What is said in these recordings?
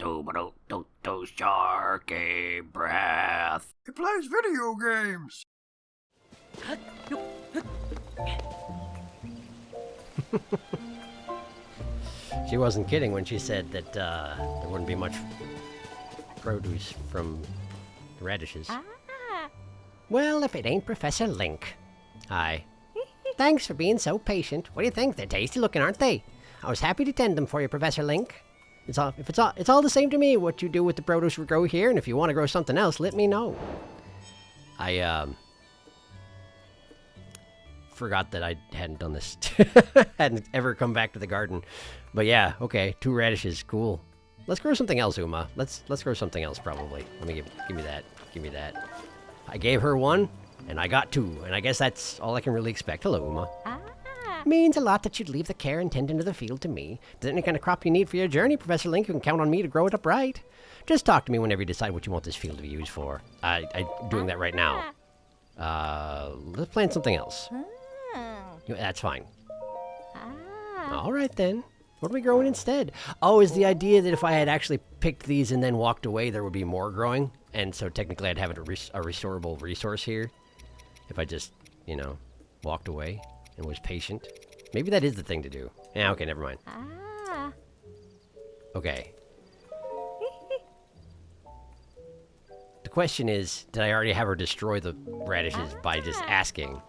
SharkyBreath. He plays video games. She wasn't kidding when she said that there wouldn't be much produce from the radishes. Well, if it ain't Professor Link. Hi. Thanks for being so patient. What do you think? They're tasty looking, aren't they? I was happy to tend them for you, Professor Link. It's all the same to me what you do with the produce we grow here, and if you want to grow something else, let me know. I forgot that I hadn't done this. Hadn't ever come back to the garden. But yeah, okay, 2 radishes, cool. Let's grow something else, Uma. Let's grow something else probably. Let me give me that. Give me that. I gave her 1, and I got 2, and I guess that's all I can really expect. Hello, Uma. Means a lot that you'd leave the care and tending of the field to me. If there's any kind of crop you need for your journey, Professor Link, you can count on me to grow it up right. Just talk to me whenever you decide what you want this field to be used for. I'm doing that right now. Let's plant something else. That's fine. All right, then. What are we growing instead? Oh, is the idea that if I had actually picked these and then walked away, there would be more growing? And so technically I'd have a restorable resource here. If I just, walked away and was patient. Maybe that is the thing to do. Yeah, okay, never mind. Okay. The question is, did I already have her destroy the radishes by just asking?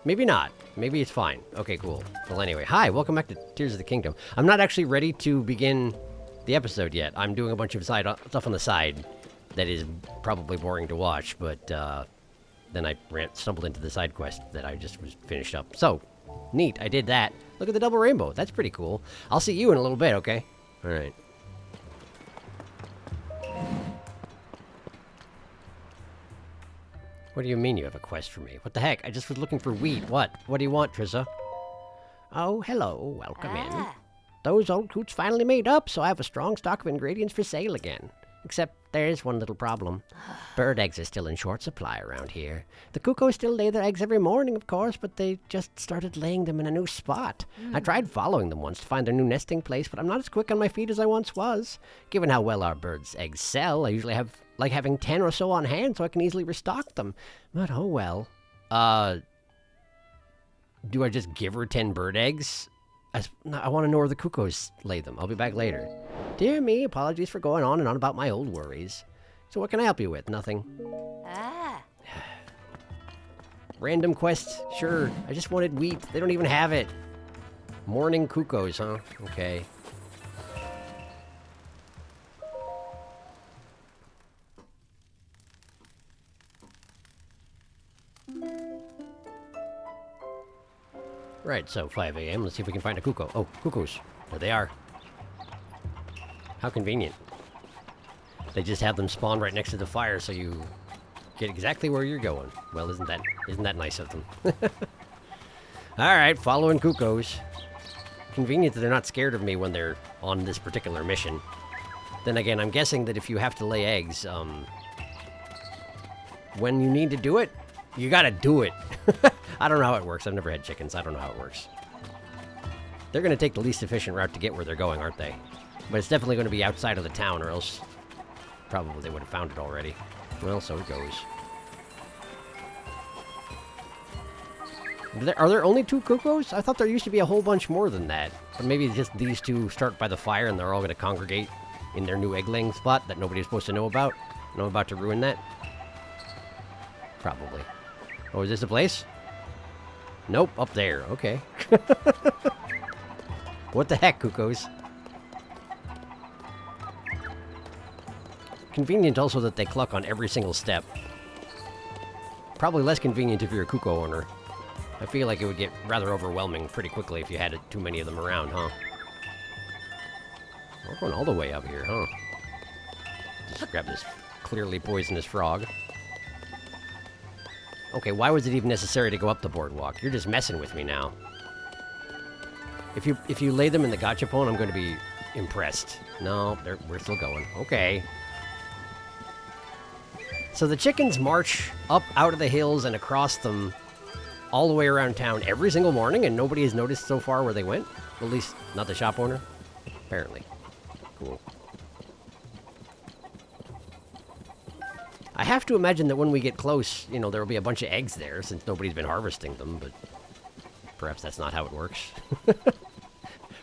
Maybe not. Maybe it's fine. Okay, cool. Well, anyway. Hi, welcome back to Tears of the Kingdom. I'm not actually ready to begin the episode yet. I'm doing a bunch of stuff on the side that is probably boring to watch, but then I stumbled into the side quest that I just was finished up. So, neat. I did that. Look at the double rainbow. That's pretty cool. I'll see you in a little bit, okay? All right. What do you mean you have a quest for me? What the heck? I just was looking for wheat. What? What do you want, Trissa? Oh, hello. Welcome in. Those old coots finally made up, so I have a strong stock of ingredients for sale again. Except there's one little problem. Bird eggs are still in short supply around here. The cuckoos still lay their eggs every morning, of course, but they just started laying them in a new spot. I tried following them once to find their new nesting place, but I'm not as quick on my feet as I once was. Given how well our birds' eggs sell, I usually have like having 10 or so on hand so I can easily restock them. But oh well. Do I just give her 10 bird eggs? I want to know where the cuckoos lay them. I'll be back later. Dear me, apologies for going on and on about my old worries. So what can I help you with? Nothing. Random quests? Sure. I just wanted wheat. They don't even have it. Morning cuckoos, huh? Okay. Right, so 5 a.m. Let's see if we can find a cuckoo. Oh, cuckoos. There they are. How convenient. They just have them spawn right next to the fire so you get exactly where you're going. Well, isn't that nice of them? Alright, following cuckoos. Convenient that they're not scared of me when they're on this particular mission. Then again, I'm guessing that if you have to lay eggs, when you need to do it, you gotta do it. I don't know how it works. I've never had chickens. I don't know how it works. They're gonna take the least efficient route to get where they're going, aren't they? But it's definitely gonna be outside of the town, or else probably they would have found it already. Well, so it goes. Are there only 2 cuckoos? I thought there used to be a whole bunch more than that. But maybe just these 2 start by the fire and they're all gonna congregate in their new egg-laying spot that nobody's supposed to know about. And I'm about to ruin that. Probably. Oh, is this a place? Nope, up there. Okay. What the heck, cuckoos? Convenient also that they cluck on every single step. Probably less convenient if you're a cuckoo owner. I feel like it would get rather overwhelming pretty quickly if you had too many of them around, huh? We're going all the way up here, huh? Just grab this clearly poisonous frog. Okay, why was it even necessary to go up the boardwalk? You're just messing with me now. If you lay them in the gachapon, I'm going to be impressed. No, we're still going. Okay. So the chickens march up out of the hills and across them all the way around town every single morning, and nobody has noticed so far where they went? At least, not the shop owner? Apparently. Cool. I have to imagine that when we get close, you know, there will be a bunch of eggs there since nobody's been harvesting them, but perhaps that's not how it works.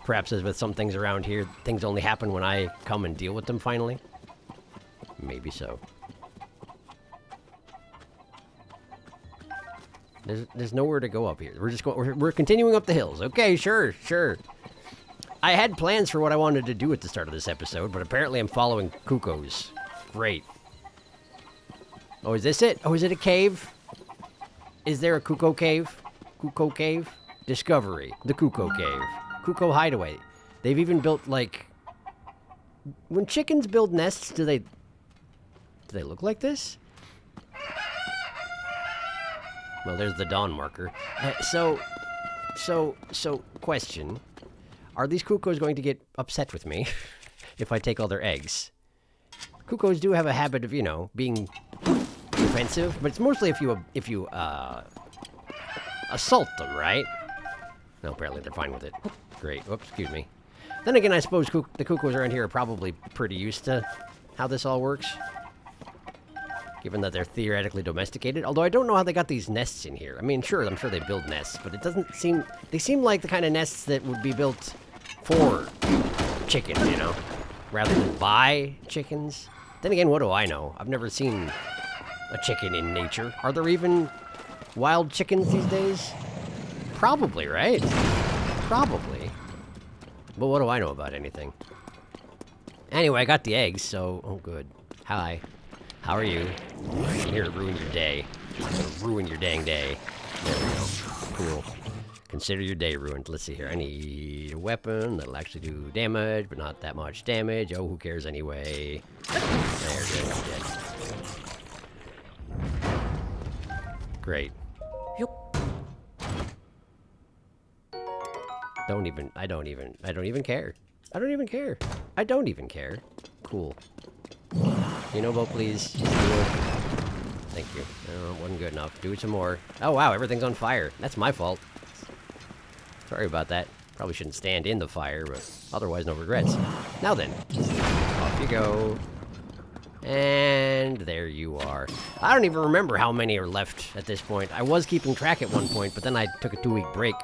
Perhaps as with some things around here, things only happen when I come and deal with them finally. Maybe so. There's nowhere to go up here. We're just going. We're continuing up the hills. Okay, sure. I had plans for what I wanted to do at the start of this episode, but apparently I'm following Kuko's. Great. Oh, is this it? Oh, is it a cave? Is there a Kuko cave? Kuko cave? Discovery. The Kuko cave. Kuko hideaway. They've even built, like... When chickens build nests, do they look like this? Well, there's the dawn marker. So, question. Are these Kukos going to get upset with me if I take all their eggs? Kukos do have a habit of, you know, being defensive, but it's mostly if you assault them, right? No, apparently they're fine with it. Great. Whoops, excuse me. Then again, I suppose the Kukos around here are probably pretty used to how this all works, given that they're theoretically domesticated. Although I don't know how they got these nests in here. I mean, sure, I'm sure they build nests, but it doesn't seem... They seem like the kind of nests that would be built for chickens, you know, rather than by chickens. Then again, what do I know? I've never seen a chicken in nature. Are there even wild chickens these days? Probably, right? Probably. But what do I know about anything? Anyway, I got the eggs, so... Oh, good. Hi. How are you? I'm here to ruin your day. I'm gonna ruin your dang day. There we go. Cool. Consider your day ruined. Let's see here. I need a weapon that'll actually do damage, but not that much damage. Oh, who cares anyway? There, good. Great. Yep. I don't even care. I don't even care. Cool. You know, vote please. Thank you. Oh, wasn't good enough. Do some more. Oh wow, everything's on fire. That's my fault. Sorry about that. Probably shouldn't stand in the fire, but otherwise no regrets. Now then, off you go. And there you are. I don't even remember how many are left at this point. I was keeping track at one point, but then I took a 2-week break.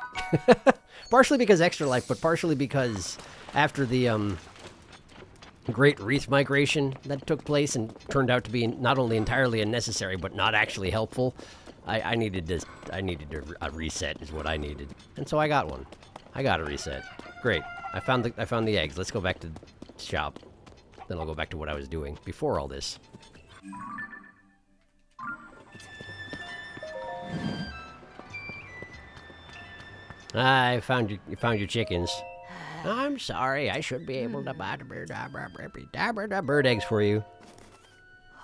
Partially because Extra Life, but partially because after the Great Wreath migration that took place and turned out to be not only entirely unnecessary, but not actually helpful, I needed a reset is what I needed. And so I got one. I got a reset. Great. I found the eggs. Let's go back to the shop. Then I'll go back to what I was doing before all this. I found your chickens. I'm sorry. I should be able to buy the bird eggs for you.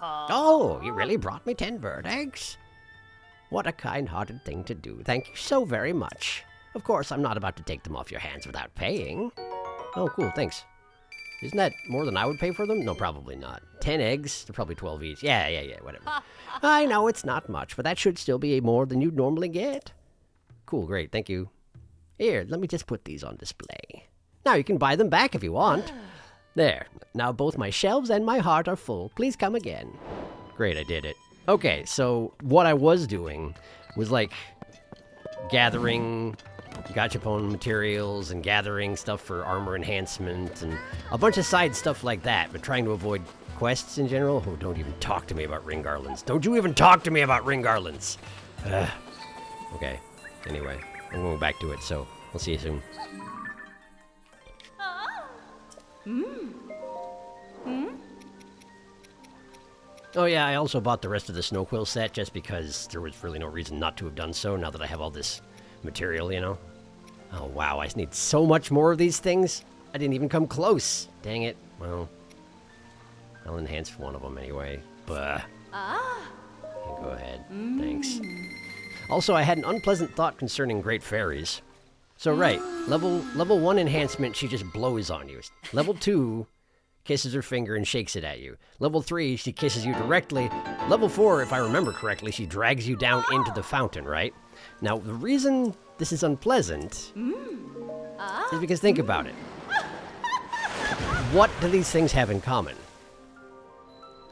Oh, you really brought me 10 bird eggs? What a kind-hearted thing to do. Thank you so very much. Of course, I'm not about to take them off your hands without paying. Oh, cool. Thanks. Isn't that more than I would pay for them? No, probably not. 10 eggs? They're probably 12 each. Yeah, whatever. I know it's not much, but that should still be more than you'd normally get. Cool, great. Thank you. Here, let me just put these on display. Now you can buy them back if you want. There. Now both my shelves and my heart are full. Please come again. Great, I did it. Okay, so what I was doing was like gathering gachapon materials and gathering stuff for armor enhancement and a bunch of side stuff like that, but trying to avoid quests in general. Oh, don't even talk to me about ring garlands. Don't you even talk to me about ring garlands. Okay, anyway, I'm going back to it, so we'll see you soon. Oh yeah, I also bought the rest of the Snow Quill set just because there was really no reason not to have done so now that I have all this material, you know? Oh wow, I need so much more of these things. I didn't even come close. Dang it. Well, I'll enhance one of them anyway. Buh. Go ahead. Thanks. Also, I had an unpleasant thought concerning Great Fairies. So right, level 1 enhancement, she just blows on you. Level 2, kisses her finger and shakes it at you. Level 3, she kisses you directly. Level 4, if I remember correctly, she drags you down into the fountain, right? Now, the reason this is unpleasant is because think about it. What do these things have in common?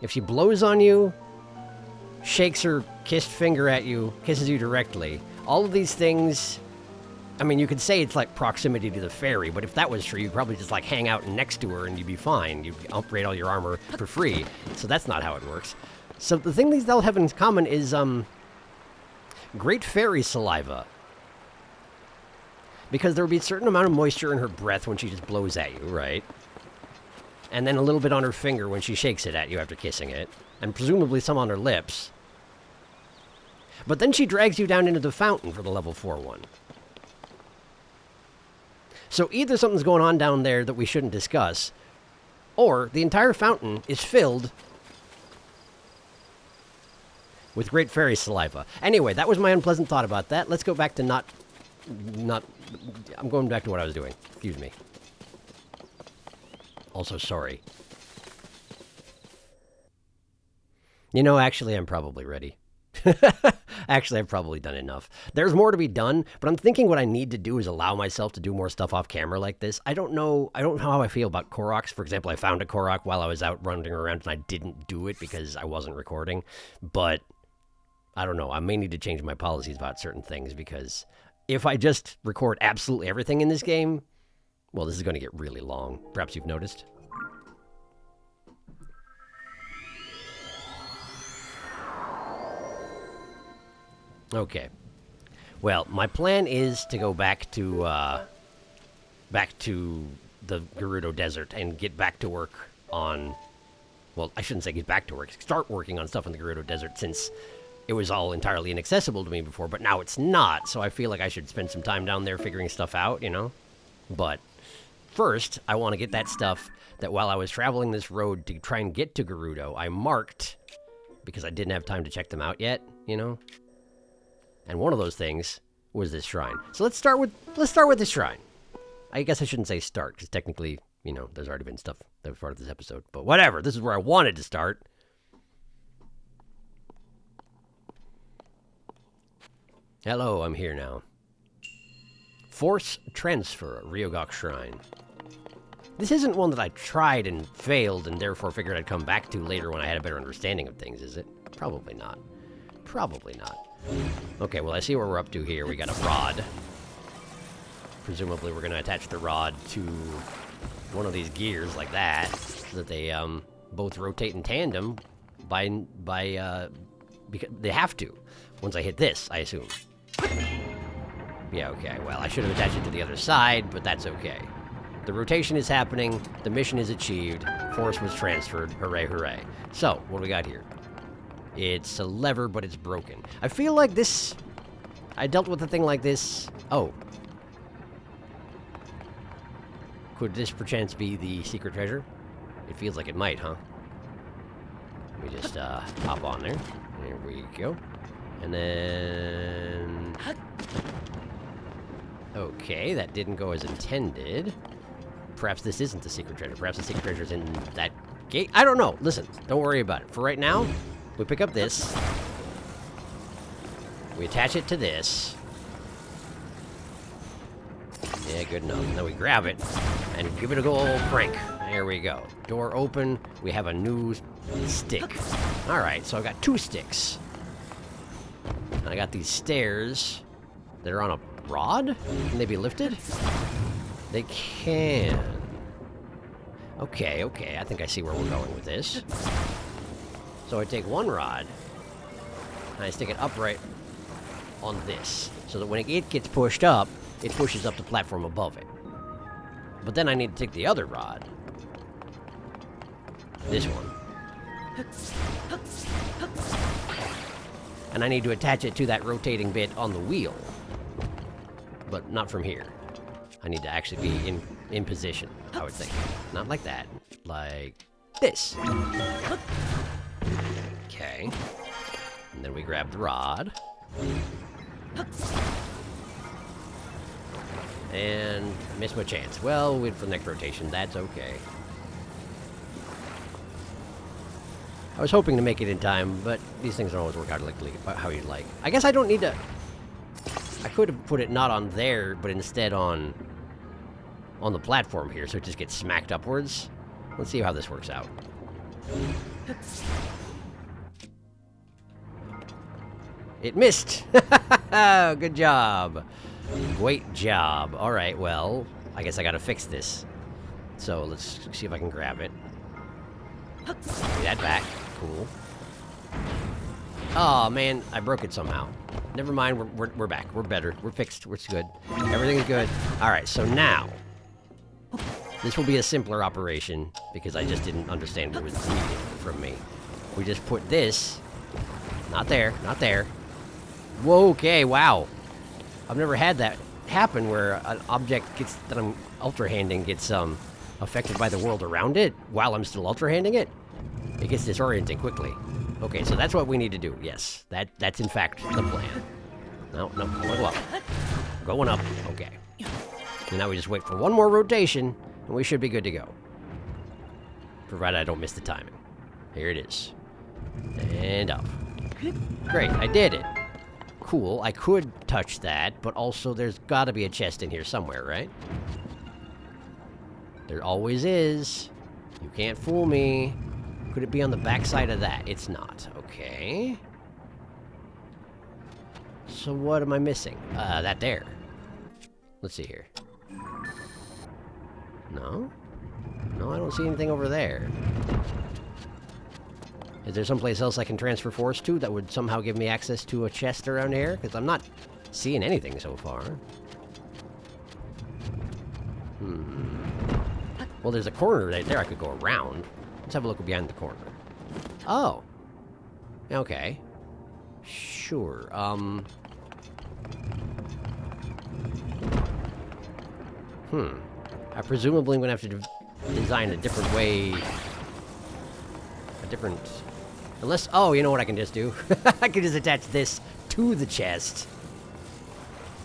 If she blows on you, shakes her kissed finger at you, kisses you directly. All of these things, I mean, you could say it's like proximity to the fairy, but if that was true, you'd probably just like hang out next to her and you'd be fine. You'd upgrade all your armor for free. So that's not how it works. So the thing these all have in common is great fairy saliva. Because there would be a certain amount of moisture in her breath when she just blows at you, right? And then a little bit on her finger when she shakes it at you after kissing it. And presumably some on her lips. But then she drags you down into the fountain for the level 4 one. So either something's going on down there that we shouldn't discuss, or the entire fountain is filled with great fairy saliva. Anyway, that was my unpleasant thought about that. Let's go back to not... I'm going back to what I was doing. Excuse me. Also, sorry. You know, actually, I'm probably ready. Actually, I've probably done enough. There's more to be done, but I'm thinking what I need to do is allow myself to do more stuff off camera like this. I don't know how I feel about Koroks. For example, I found a Korok while I was out running around and I didn't do it because I wasn't recording. But I don't know. I may need to change my policies about certain things because if I just record absolutely everything in this game, well, this is going to get really long. Perhaps you've noticed. Okay. Well, my plan is to go back to the Gerudo Desert and get back to work on... Well, I shouldn't say get back to work. Start working on stuff in the Gerudo Desert since it was all entirely inaccessible to me before, but now it's not. So I feel like I should spend some time down there figuring stuff out, you know? But first, I want to get that stuff that while I was traveling this road to try and get to Gerudo, I marked because I didn't have time to check them out yet, you know? And one of those things was this shrine. So let's start with the shrine. I guess I shouldn't say start, because technically, you know, there's already been stuff that was part of this episode. But whatever, this is where I wanted to start. Hello, I'm here now. Force transfer, Ryogok Shrine. This isn't one that I tried and failed and therefore figured I'd come back to later when I had a better understanding of things, is it? Probably not. Probably not. Okay, well, I see where we're up to here. We got a rod. Presumably, we're going to attach the rod to one of these gears like that, so that they both rotate in tandem because they have to. Once I hit this, I assume. Yeah, okay. Well, I should have attached it to the other side, but that's okay. The rotation is happening. The mission is achieved. Force was transferred. Hooray, hooray. So, what do we got here? It's a lever, but it's broken. I feel like this... I dealt with a thing like this... Oh. Could this perchance be the secret treasure? It feels like it might, huh? Let me just hop on there. There we go. And then... Okay, that didn't go as intended. Perhaps this isn't the secret treasure. Perhaps the secret treasure's in that gate? I don't know. Listen, don't worry about it. For right now... We pick up this. We attach it to this. Yeah, good enough. And then we grab it and give it a good old crank. There we go. Door open. We have a new stick. All right, so I got 2 sticks. And I got these stairs that are on a rod. Can they be lifted? They can. Okay, okay. I think I see where we're going with this. So I take one rod, and I stick it upright on this, so that when it gets pushed up, it pushes up the platform above it. But then I need to take the other rod, this one, and I need to attach it to that rotating bit on the wheel, but not from here. I need to actually be in position, I would think. Not like that, like this. Okay. And then we grab the rod. And miss my chance. Well, wait for the next rotation. That's okay. I was hoping to make it in time, but these things don't always work out like how you'd like. I guess I don't need to... I could have put it not on there, but instead on the platform here, so it just gets smacked upwards. Let's see how this works out. It missed! Good job. Great job. Alright, well, I guess I gotta fix this. So, let's see if I can grab it. Give me that back. Cool. Oh, man, I broke it somehow. Never mind, we're back. We're better. We're fixed. We're good. Everything's good. Alright, so now, this will be a simpler operation, because I just didn't understand what was needed from me. We just put this... Not there. Not there. Whoa, okay, wow. I've never had that happen where an object gets that I'm ultra-handing gets affected by the world around it while I'm still ultra-handing it. It gets disorienting quickly. Okay, so that's what we need to do. Yes, that's in fact the plan. No, I want to go up. Going up. Okay. And now we just wait for one more rotation, and we should be good to go. Provided I don't miss the timing. Here it is. And up. Great, I did it. Cool, I could touch that, but also there's gotta be a chest in here somewhere, right? There always is. You can't fool me. Could it be on the backside of that? It's not. Okay. So what am I missing? That there. Let's see here. No? No, I don't see anything over there. Is there someplace else I can transfer force to that would somehow give me access to a chest around here? Because I'm not seeing anything so far. Well, there's a corner right there I could go around. Let's have a look behind the corner. Oh. Okay. Sure. I presumably am going to have to design a different way. A different... Unless... Oh, you know what I can just do? I can just attach this to the chest.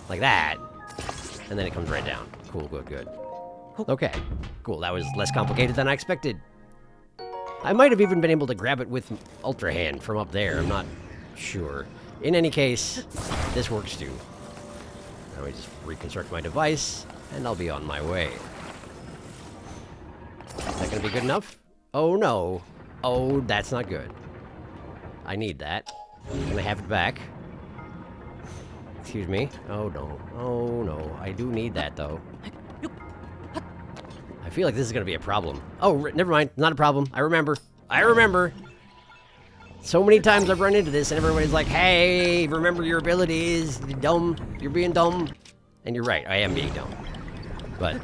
Like that. And then it comes right down. Cool, good, good. Okay. Cool, that was less complicated than I expected. I might have even been able to grab it with Ultra Hand from up there. I'm not sure. In any case, this works too. Now I just reconstruct my device, and I'll be on my way. Is that going to be good enough? Oh, no. Oh, that's not good. I need that. Can I have it back? Excuse me? Oh, no. Oh, no. I do need that, though. I feel like this is going to be a problem. Oh, never mind. Not a problem. I remember. I remember. So many times I've run into this, and everybody's like, hey, remember your abilities. You're dumb. You're being dumb. And you're right. I am being dumb. But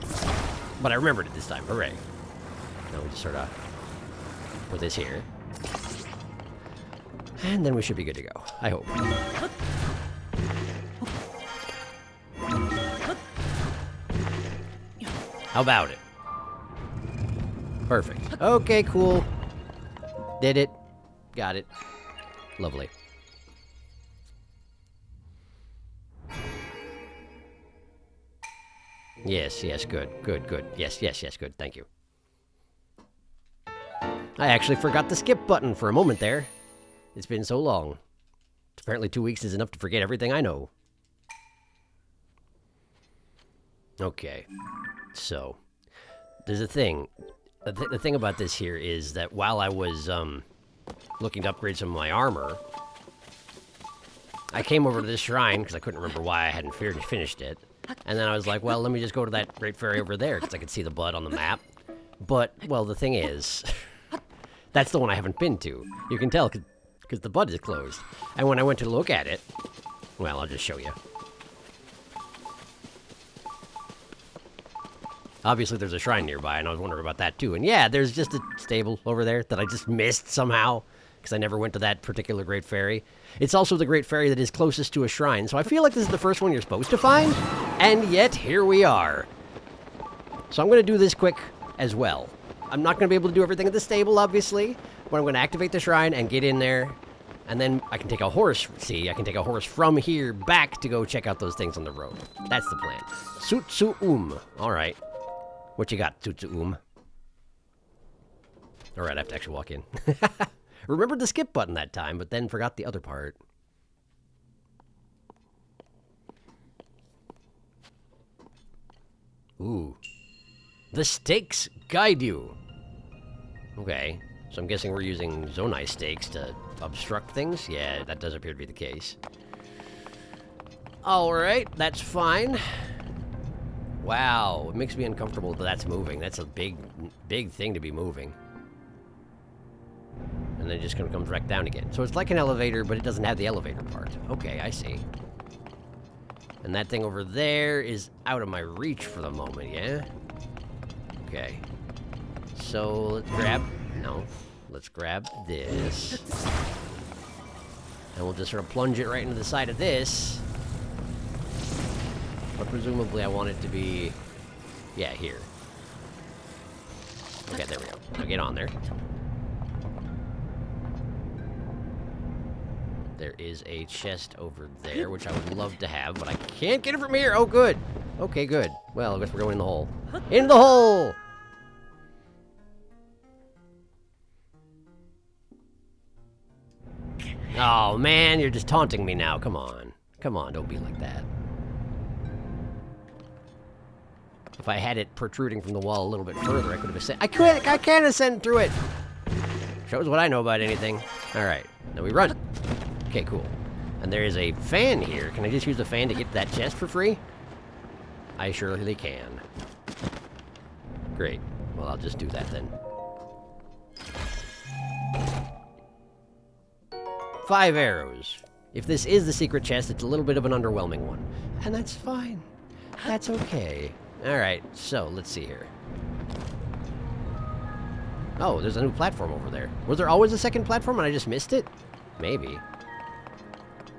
I remembered it this time. Hooray. Now we just sort of put this here. And then we should be good to go. I hope. How about it? Perfect. Okay, cool. Did it. Got it. Lovely. Yes, yes, good, good, good. Yes, yes, yes, good. Thank you. I actually forgot the skip button for a moment there. It's been so long. Apparently 2 weeks is enough to forget everything I know. Okay. So, there's a thing. The thing about this here is that while I was looking to upgrade some of my armor, I came over to this shrine because I couldn't remember why I hadn't finished it. And then I was like, well, let me just go to that Great Fairy over there because I could see the blood on the map. But, well, the thing is, that's the one I haven't been to. You can tell because the bud is closed. And when I went to look at it, well, I'll just show you. Obviously, there's a shrine nearby, and I was wondering about that, too. And yeah, there's just a stable over there that I just missed somehow, because I never went to that particular Great Fairy. It's also the Great Fairy that is closest to a shrine, so I feel like this is the first one you're supposed to find, and yet, here we are. So I'm going to do this quick as well. I'm not going to be able to do everything at the stable, obviously, but I'm going to activate the shrine and get in there, and then I can take a horse, see, I can take a horse from here back to go check out those things on the road. That's the plan. Sutsu-um. All right. What you got, Tutsu-um? Alright, I have to actually walk in. Remembered the skip button that time, but then forgot the other part. Ooh. The stakes guide you. Okay. So I'm guessing we're using zonai stakes to obstruct things? Yeah, that does appear to be the case. Alright, that's fine. Wow, it makes me uncomfortable that that's moving. That's a big thing to be moving. And then it just gonna come back down again. So it's like an elevator, but it doesn't have the elevator part. Okay, I see. And that thing over there is out of my reach for the moment, yeah? Okay. So let's grab... No. Let's grab this. And we'll just sort of plunge it right into the side of this. But presumably I want it to be... Yeah, here. Okay, there we go. Now get on there. There is a chest over there, which I would love to have, but I can't get it from here! Oh, good! Okay, good. Well, I guess we're going in the hole. In the hole! Oh, man, you're just taunting me now. Come on. Come on, don't be like that. If I had it protruding from the wall a little bit further, I could have ascended. I can't ascend through it! Shows what I know about anything. Alright, now we run. Okay, cool. And there is a fan here. Can I just use the fan to get that chest for free? I surely can. Great. Well, I'll just do that then. 5 arrows. If this is the secret chest, it's a little bit of an underwhelming one. And that's fine. That's okay. Alright, so let's see here. Oh, there's a new platform over there. Was there always a second platform and I just missed it? Maybe.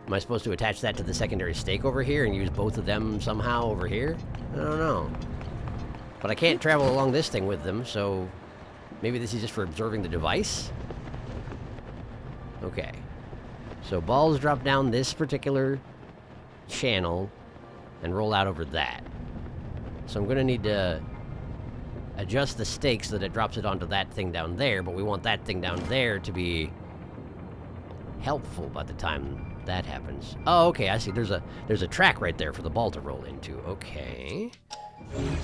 Am I supposed to attach that to the secondary stake over here and use both of them somehow over here? I don't know. But I can't travel along this thing with them, so... Maybe this is just for observing the device? Okay. So balls drop down this particular channel and roll out over that. So I'm going to need to adjust the stake so that it drops it onto that thing down there, but we want that thing down there to be helpful by the time that happens. Oh, okay, I see. There's a track right there for the ball to roll into. Okay.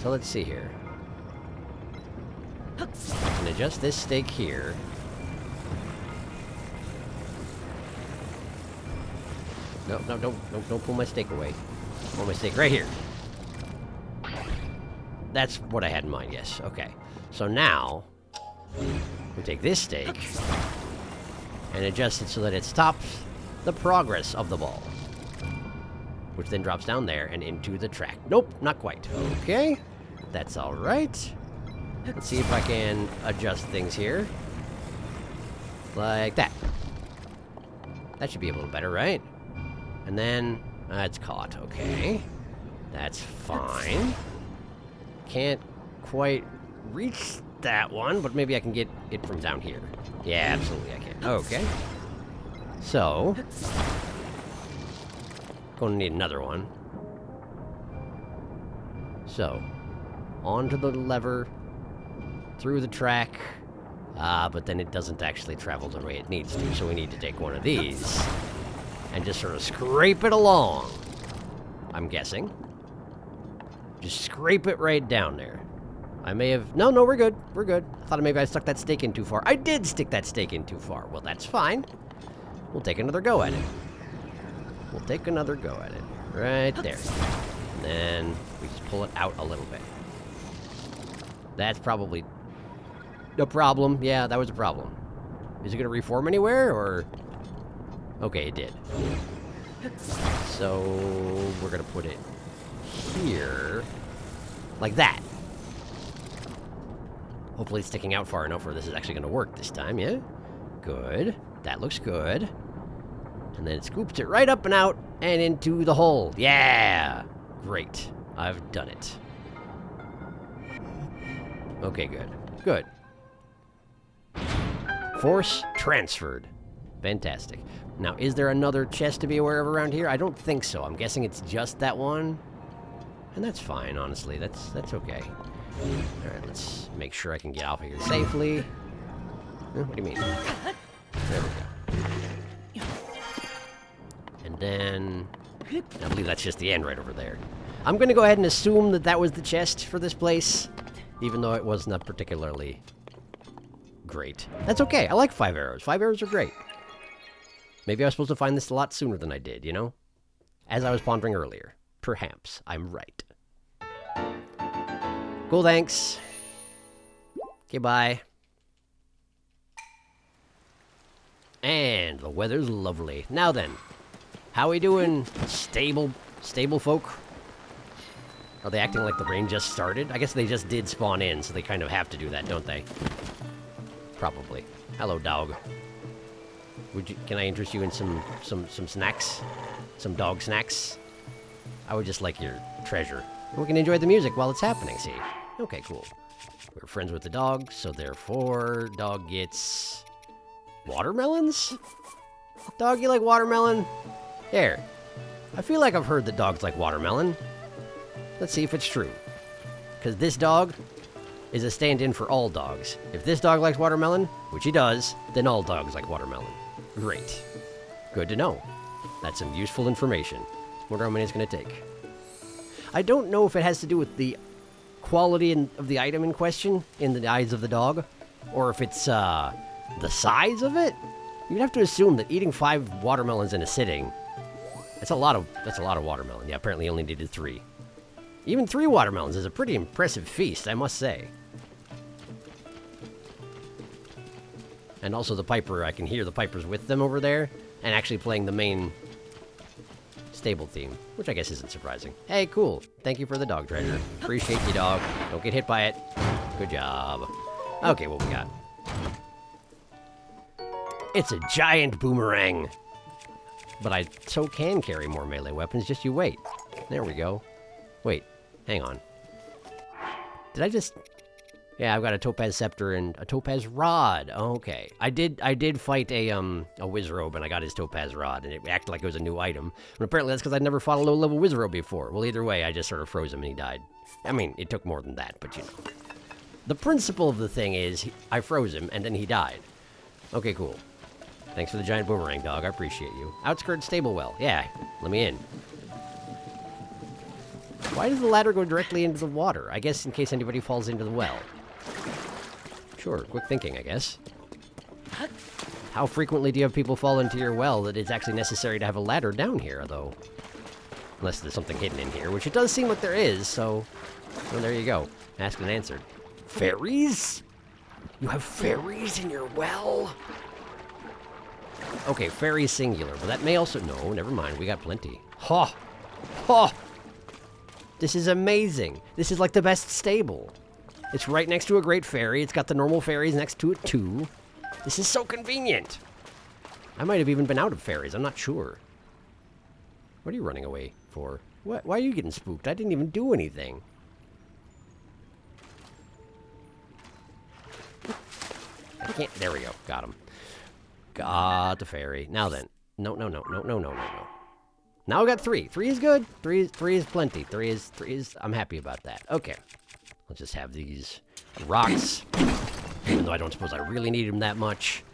So let's see here. I can adjust this stake here. No, don't pull my stake away. Pull my stake right here. That's what I had in mind, yes. Okay. So now, we take this stake and adjust it so that it stops the progress of the ball. Which then drops down there and into the track. Nope, not quite. Okay. That's alright. Let's see if I can adjust things here. Like that. That should be a little better, right? And then, it's caught. Okay. That's fine. Can't quite reach that one, but maybe I can get it from down here. Yeah, absolutely I can. Okay. So, gonna need another one. So, onto the lever, through the track. But then it doesn't actually travel the way it needs to, so we need to take one of these and just sort of scrape it along. I'm guessing. Just scrape it right down there. I may have... No, we're good. We're good. I thought maybe I stuck that stake in too far. I did stick that stake in too far. Well, that's fine. We'll take another go at it. We'll take another go at it. Right there. And then we just pull it out a little bit. That's probably a problem. Yeah, that was a problem. Is it going to reform anywhere, or... Okay, it did. So, we're going to put it here. Like that. Hopefully it's sticking out far enough where this is actually going to work this time, yeah? Good. That looks good. And then it scoops it right up and out and into the hole. Yeah! Great. I've done it. Okay, good. Good. Force transferred. Fantastic. Now, is there another chest to be aware of around here? I don't think so. I'm guessing it's just that one. And that's fine, honestly. That's okay. Alright, let's make sure I can get off of here safely. What do you mean? There we go. And then... I believe that's just the end right over there. I'm going to go ahead and assume that that was the chest for this place, even though it was not particularly great. That's okay. I like 5 arrows. 5 arrows are great. Maybe I was supposed to find this a lot sooner than I did, you know? As I was pondering earlier. Perhaps I'm right. Cool, thanks. Okay, bye. And the weather's lovely. Now then, how we doing, stable folk? Are they acting like the rain just started? I guess they just did spawn in, so they kind of have to do that, don't they? Probably. Hello, dog. Can I interest you in some snacks? Some dog snacks? I would just like your treasure. And we can enjoy the music while it's happening, see? Okay, cool. We're friends with the dog, so therefore, dog gets... watermelons? Dog, you like watermelon? Here. I feel like I've heard that dogs like watermelon. Let's see if it's true. Because this dog is a stand-in for all dogs. If this dog likes watermelon, which he does, then all dogs like watermelon. Great. Good to know. That's some useful information. Wonder how many it's going to take. I don't know if it has to do with the quality of the item in question in the eyes of the dog, or if it's the size of it. You'd have to assume that eating 5 watermelons in a sitting, that's a lot of watermelon. Yeah, apparently only needed 3. Even 3 watermelons is a pretty impressive feast, I must say. And also the piper, I can hear the pipers with them over there, and actually playing the main stable theme, which I guess isn't surprising. Hey, cool. Thank you for the dog treasure. Appreciate you, dog. Don't get hit by it. Good job. Okay, what we got? It's a giant boomerang. But I so can carry more melee weapons, just you wait. There we go. Wait, hang on. Did I just... Yeah, I've got a topaz scepter and a topaz rod. Okay. I did fight a wizrobe and I got his topaz rod and it acted like it was a new item. And apparently that's because I'd never fought a low-level wizrobe before. Well, either way, I just sort of froze him and he died. I mean, it took more than that, but you know. The principle of the thing is, I froze him and then he died. Okay, cool. Thanks for the giant boomerang, dog. I appreciate you. Outskirts Stablewell. Yeah, let me in. Why does the ladder go directly into the water? I guess in case anybody falls into the well. Sure, quick thinking, I guess. How frequently do you have people fall into your well that it's actually necessary to have a ladder down here, though? Unless there's something hidden in here, which it does seem like there is, so... Well, there you go. Asked and answered. Fairies? You have fairies in your well? Okay, fairies singular, but that may also... No, never mind, we got plenty. Ha! Ha! This is amazing. This is like the best stable. It's right next to a great fairy. It's got the normal fairies next to it, too. This is so convenient. I might have even been out of fairies. I'm not sure. What are you running away for? Why are you getting spooked? I didn't even do anything. I can't... There we go. Got him. Got the fairy. Now then. No. Now I got 3. 3 is good. 3 is plenty. 3 is... I'm happy about that. Okay. Let's just have these rocks. Even though I don't suppose I really need them that much.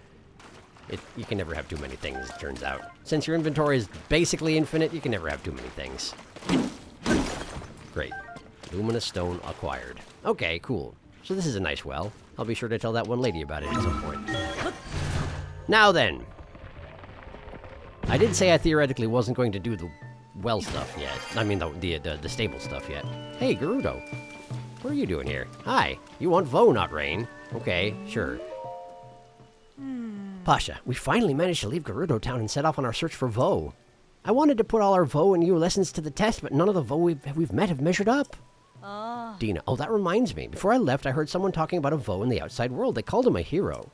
You can never have too many things, it turns out. Since your inventory is basically infinite, you can never have too many things. Great. Luminous stone acquired. Okay, cool. So this is a nice well. I'll be sure to tell that one lady about it at some point. Now then. I did say I theoretically wasn't going to do the well stuff yet. I mean, the stable stuff yet. Hey, Gerudo. What are you doing here? Hi. You want Vo, not rain. Okay, sure. Pasha, we finally managed to leave Gerudo Town and set off on our search for Vo. I wanted to put all our Vo and you lessons to the test, but none of the Vo we've met have measured up. Oh. Dina, oh, that reminds me. Before I left, I heard someone talking about a Vo in the outside world. They called him a hero.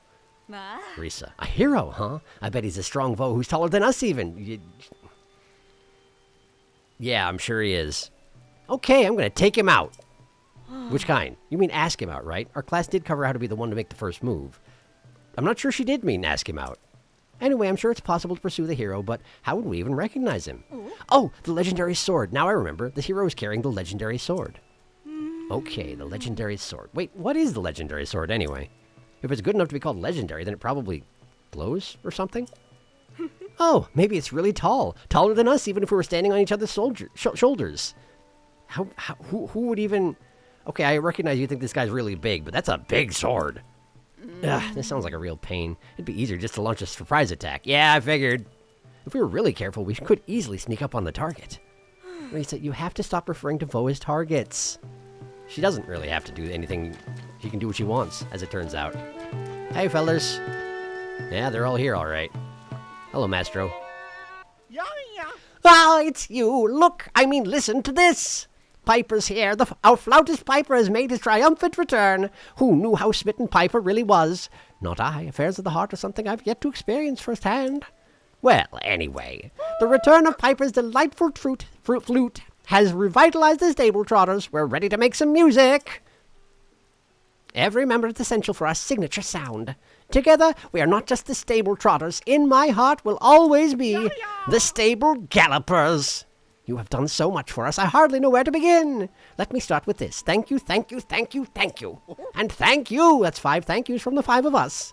Risa, a hero, huh? I bet he's a strong Vo who's taller than us even. Yeah, I'm sure he is. Okay, I'm gonna take him out. Which kind? You mean ask him out, right? Our class did cover how to be the one to make the first move. I'm not sure she did mean ask him out. Anyway, I'm sure it's possible to pursue the hero, but how would we even recognize him? Ooh. Oh, the legendary sword. Now I remember. The hero is carrying the legendary sword. Okay, the legendary sword. Wait, what is the legendary sword anyway? If it's good enough to be called legendary, then it probably glows or something? Oh, maybe it's really tall. Taller than us, even if we were standing on each other's shoulders. Who would even... Okay, I recognize you think this guy's really big, but that's a big sword. Ugh, this sounds like a real pain. It'd be easier just to launch a surprise attack. Yeah, I figured. If we were really careful, we could easily sneak up on the target. Risa, you have to stop referring to Vo as targets. She doesn't really have to do anything. She can do what she wants, as it turns out. Hey, fellas. Yeah, they're all here, all right. Hello, Mastro. Yeah. Ah, it's you. Look, listen to this. Piper's here. Our flautist Piper has made his triumphant return. Who knew how smitten Piper really was? Not I. Affairs of the heart are something I've yet to experience firsthand. Well, anyway, the return of Piper's delightful flute has revitalized the stable trotters. We're ready to make some music. Every member is essential for our signature sound. Together, we are not just the stable trotters. In my heart will always be the stable gallopers. You have done so much for us, I hardly know where to begin. Let me start with this. Thank you, thank you, thank you, thank you. And thank you. That's 5 thank yous from the 5 of us.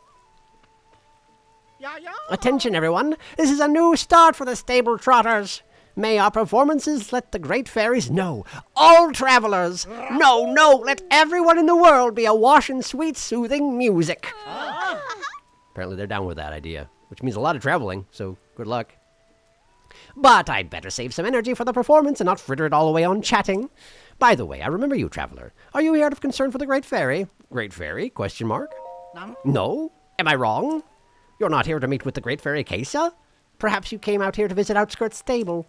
Yeah. Attention, everyone. This is a new start for the stable trotters. May our performances let the great fairies know. All travelers. No, let everyone in the world be awash in sweet, soothing music. Apparently they're down with that idea, which means a lot of traveling, so good luck. But I'd better save some energy for the performance and not fritter it all away on chatting. By the way, I remember you, traveler. Are you here out of concern for the Great Fairy? Great Fairy? Question mark? No? Am I wrong? You're not here to meet with the Great Fairy Kesa? Perhaps you came out here to visit Outskirts Stable.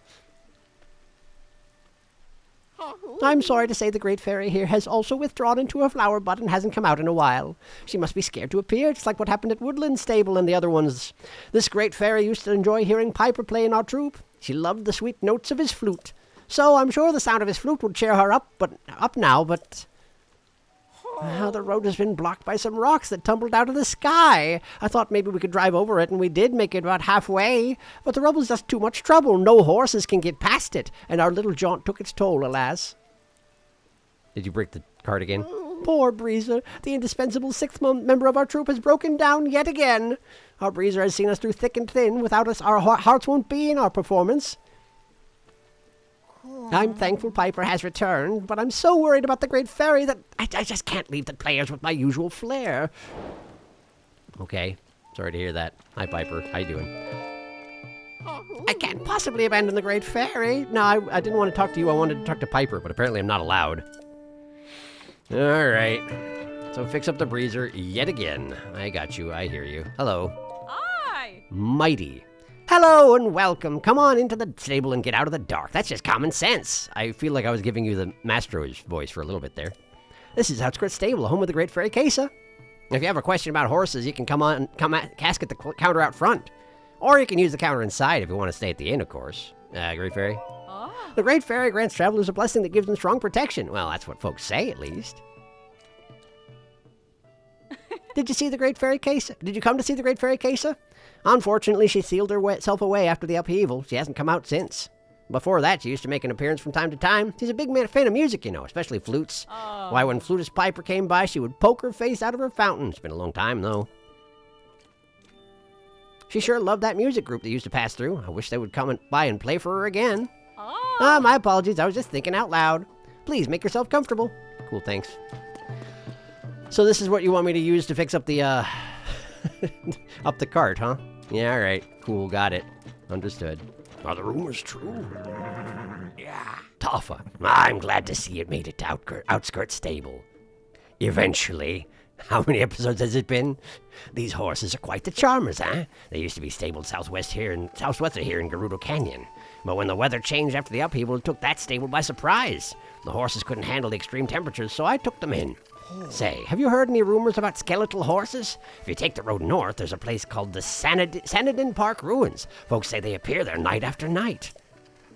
I'm sorry to say the Great Fairy here has also withdrawn into her flower bud and hasn't come out in a while. She must be scared to appear, just like what happened at Woodland Stable and the other ones. This Great Fairy used to enjoy hearing Piper play in our troupe. She loved the sweet notes of his flute. So I'm sure the sound of his flute would cheer her up now, but... the road has been blocked by some rocks that tumbled out of the sky. I thought maybe we could drive over it, and we did make it about halfway. But the rubble's just too much trouble. No horses can get past it, and our little jaunt took its toll, alas. Did you break the cart again? Poor Breezer. The indispensable 6th member of our troop has broken down yet again. Our Breezer has seen us through thick and thin. Without us, our hearts won't be in our performance. I'm thankful Piper has returned, but I'm so worried about the Great Fairy that I just can't leave the players with my usual flair. Okay, sorry to hear that. Hi, Piper. How you doing? I can't possibly abandon the Great Fairy. No, I didn't want to talk to you. I wanted to talk to Piper, but apparently I'm not allowed. All right. So fix up the Breezer yet again. I got you. I hear you. Hello. Hi. Mighty. Hello and welcome. Come on into the stable and get out of the dark. That's just common sense. I feel like I was giving you the Mastro's voice for a little bit there. This is Outskirts Stable, home of the Great Fairy Kesa. If you have a question about horses, you can come ask at the counter out front. Or you can use the counter inside if you want to stay at the inn, of course. Great Fairy? Oh. The Great Fairy grants travelers a blessing that gives them strong protection. Well, that's what folks say, at least. Did you see the Great Fairy Kesa? Did you come to see the Great Fairy Kesa? Unfortunately, she sealed herself away after the upheaval. She hasn't come out since. Before that, she used to make an appearance from time to time. She's a big fan of music, you know, especially flutes. Oh. Why, when Flutist Piper came by, she would poke her face out of her fountain. It's been a long time, though. She sure loved that music group that used to pass through. I wish they would come by and play for her again. Oh. My apologies. I was just thinking out loud. Please, make yourself comfortable. Cool, thanks. So this is what you want me to use to fix up the, up the cart, huh? Yeah, all right. Cool, got it. Understood. Are the rumors true? Yeah. Toffa, I'm glad to see it made it to Outskirts Stable. Eventually. How many episodes has it been? These horses are quite the charmers, huh? They used to be stabled southwest here in Gerudo Canyon. But when the weather changed after the upheaval, it took that stable by surprise. The horses couldn't handle the extreme temperatures, so I took them in. Say, have you heard any rumors about skeletal horses? If you take the road north, there's a place called the Sanadin Park Ruins. Folks say they appear there night after night.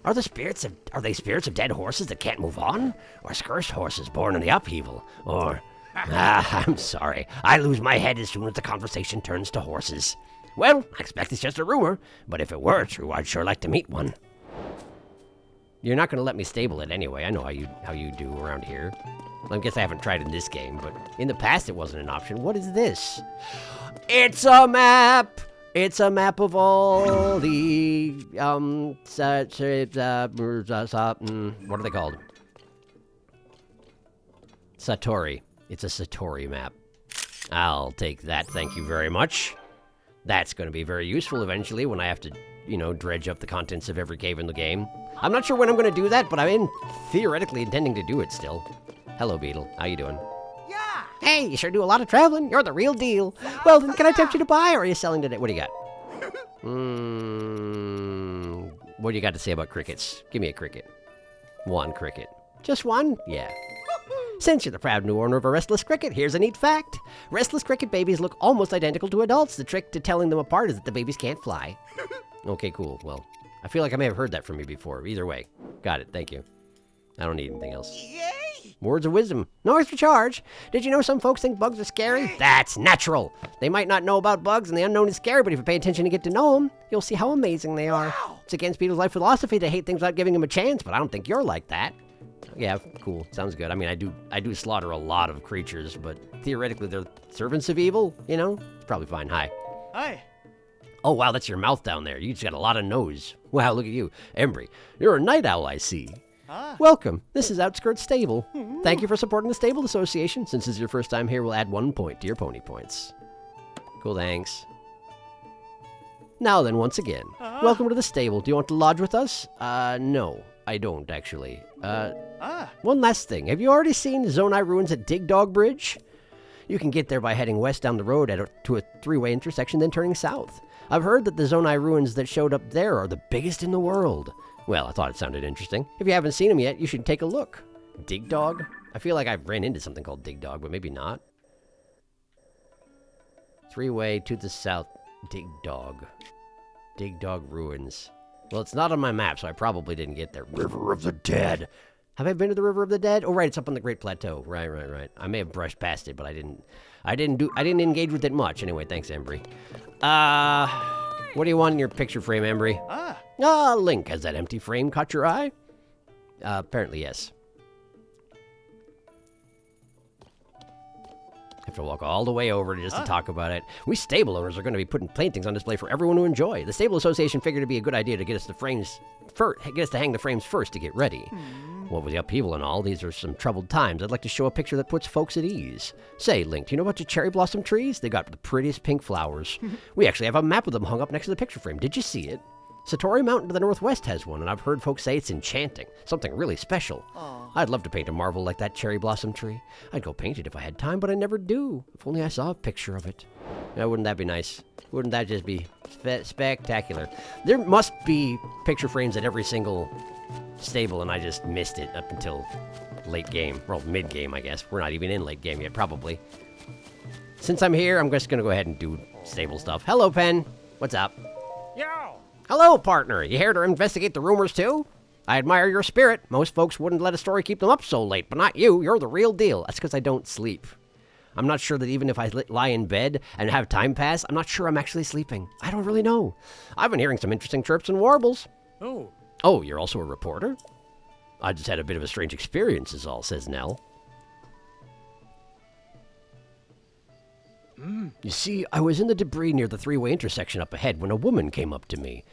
Are they spirits of dead horses that can't move on? Or cursed horses born in the upheaval? Or... I'm sorry. I lose my head as soon as the conversation turns to horses. Well, I expect it's just a rumor, but if it were true, I'd sure like to meet one. You're not going to let me stable it anyway. I know how you do around here. I guess I haven't tried in this game, but in the past it wasn't an option. What is this? It's a map! It's a map of all the, what are they called? Satori. It's a Satori map. I'll take that, thank you very much. That's going to be very useful eventually when I have to, you know, dredge up the contents of every cave in the game. I'm not sure when I'm going to do that, but I'm theoretically intending to do it still. Hello, Beetle. How you doing? Yeah. Hey, you sure do a lot of traveling. You're the real deal. Well, then can I tempt you to buy, or are you selling today? What do you got? What do you got to say about crickets? Give me a cricket. One cricket. Just one? Yeah. Since you're the proud new owner of a restless cricket, here's a neat fact. Restless cricket babies look almost identical to adults. The trick to telling them apart is that the babies can't fly. Okay, cool. Well, I feel like I may have heard that from you before. Either way. Got it. Thank you. I don't need anything else. Yay! Words of wisdom. No extra charge. Did you know some folks think bugs are scary? That's natural. They might not know about bugs and the unknown is scary, but if you pay attention and get to know them, you'll see how amazing they are. Wow. It's against Beetle's life philosophy to hate things without giving them a chance, but I don't think you're like that. Yeah, cool. Sounds good. I mean, I do slaughter a lot of creatures, but theoretically they're servants of evil, you know? It's probably fine. Hi. Hi. Oh, wow, that's your mouth down there. You just got a lot of nose. Wow, look at you. Embry, you're a night owl, I see. Ah. Welcome. This is Outskirts Stable. Thank you for supporting the Stable Association. Since this is your first time here, we'll add 1 point to your pony points. Cool, thanks. Now then, once again, welcome to the stable. Do you want to lodge with us? No, I don't, actually. One last thing. Have you already seen Zonai Ruins at Dig Dog Bridge? You can get there by heading west down the road to a 3-way intersection, then turning south. I've heard that the Zonai Ruins that showed up there are the biggest in the world. Well, I thought it sounded interesting. If you haven't seen them yet, you should take a look. Dig Dog? I feel like I've ran into something called Dig Dog, but maybe not. 3-way to the south. Dig Dog. Dig Dog Ruins. Well, it's not on my map, so I probably didn't get there. River of the Dead. Have I been to the River of the Dead? Oh, right, it's up on the Great Plateau. Right. I may have brushed past it, but I didn't engage with it much. Anyway, thanks, Embry. What do you want in your picture frame, Embry? Link. Has that empty frame caught your eye? Apparently, yes. Have to walk all the way over just to talk about it. We stable owners are going to be putting paintings on display for everyone to enjoy. The Stable Association figured it'd be a good idea to get us to hang the frames first to get ready. What with the upheaval and all, these are some troubled times. I'd like to show a picture that puts folks at ease. Say, Link, do you know about your cherry blossom trees? They got the prettiest pink flowers. We actually have a map of them hung up next to the picture frame. Did you see it? Satori Mountain to the northwest has one, and I've heard folks say it's enchanting. Something really special. I'd love to paint a marvel like that cherry blossom tree. I'd go paint it if I had time, but I never do. If only I saw a picture of it. Now, wouldn't that be nice? Wouldn't that just be spectacular? There must be picture frames at every single stable, and I just missed it up until late game. Well, mid-game, I guess. We're not even in late game yet, probably. Since I'm here, I'm just going to go ahead and do stable stuff. Hello, Pen. What's up? Yo. Hello, partner. You here to investigate the rumors, too? I admire your spirit. Most folks wouldn't let a story keep them up so late, but not you. You're the real deal. That's because I don't sleep. I'm not sure that even if I lie in bed and have time pass, I'm not sure I'm actually sleeping. I don't really know. I've been hearing some interesting chirps and warbles. Oh, you're also a reporter? I just had a bit of a strange experience is all, says Nell. You see, I was in the debris near the 3-way intersection up ahead when a woman came up to me.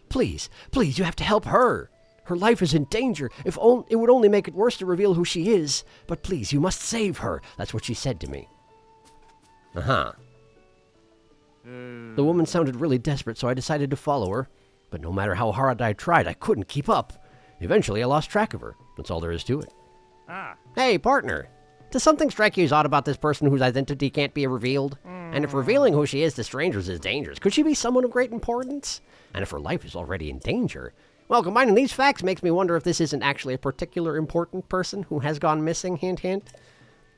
Please, you have to help her. Her life is in danger. It would only make it worse to reveal who she is. But please, you must save her. That's what she said to me. The woman sounded really desperate, so I decided to follow her. But no matter how hard I tried, I couldn't keep up. Eventually, I lost track of her. That's all there is to it. Hey, partner. Does something strike you as odd about this person whose identity can't be revealed? And if revealing who she is to strangers is dangerous, could she be someone of great importance? And if her life is already in danger? Well, combining these facts makes me wonder if this isn't actually a particular important person who has gone missing, hint, hint.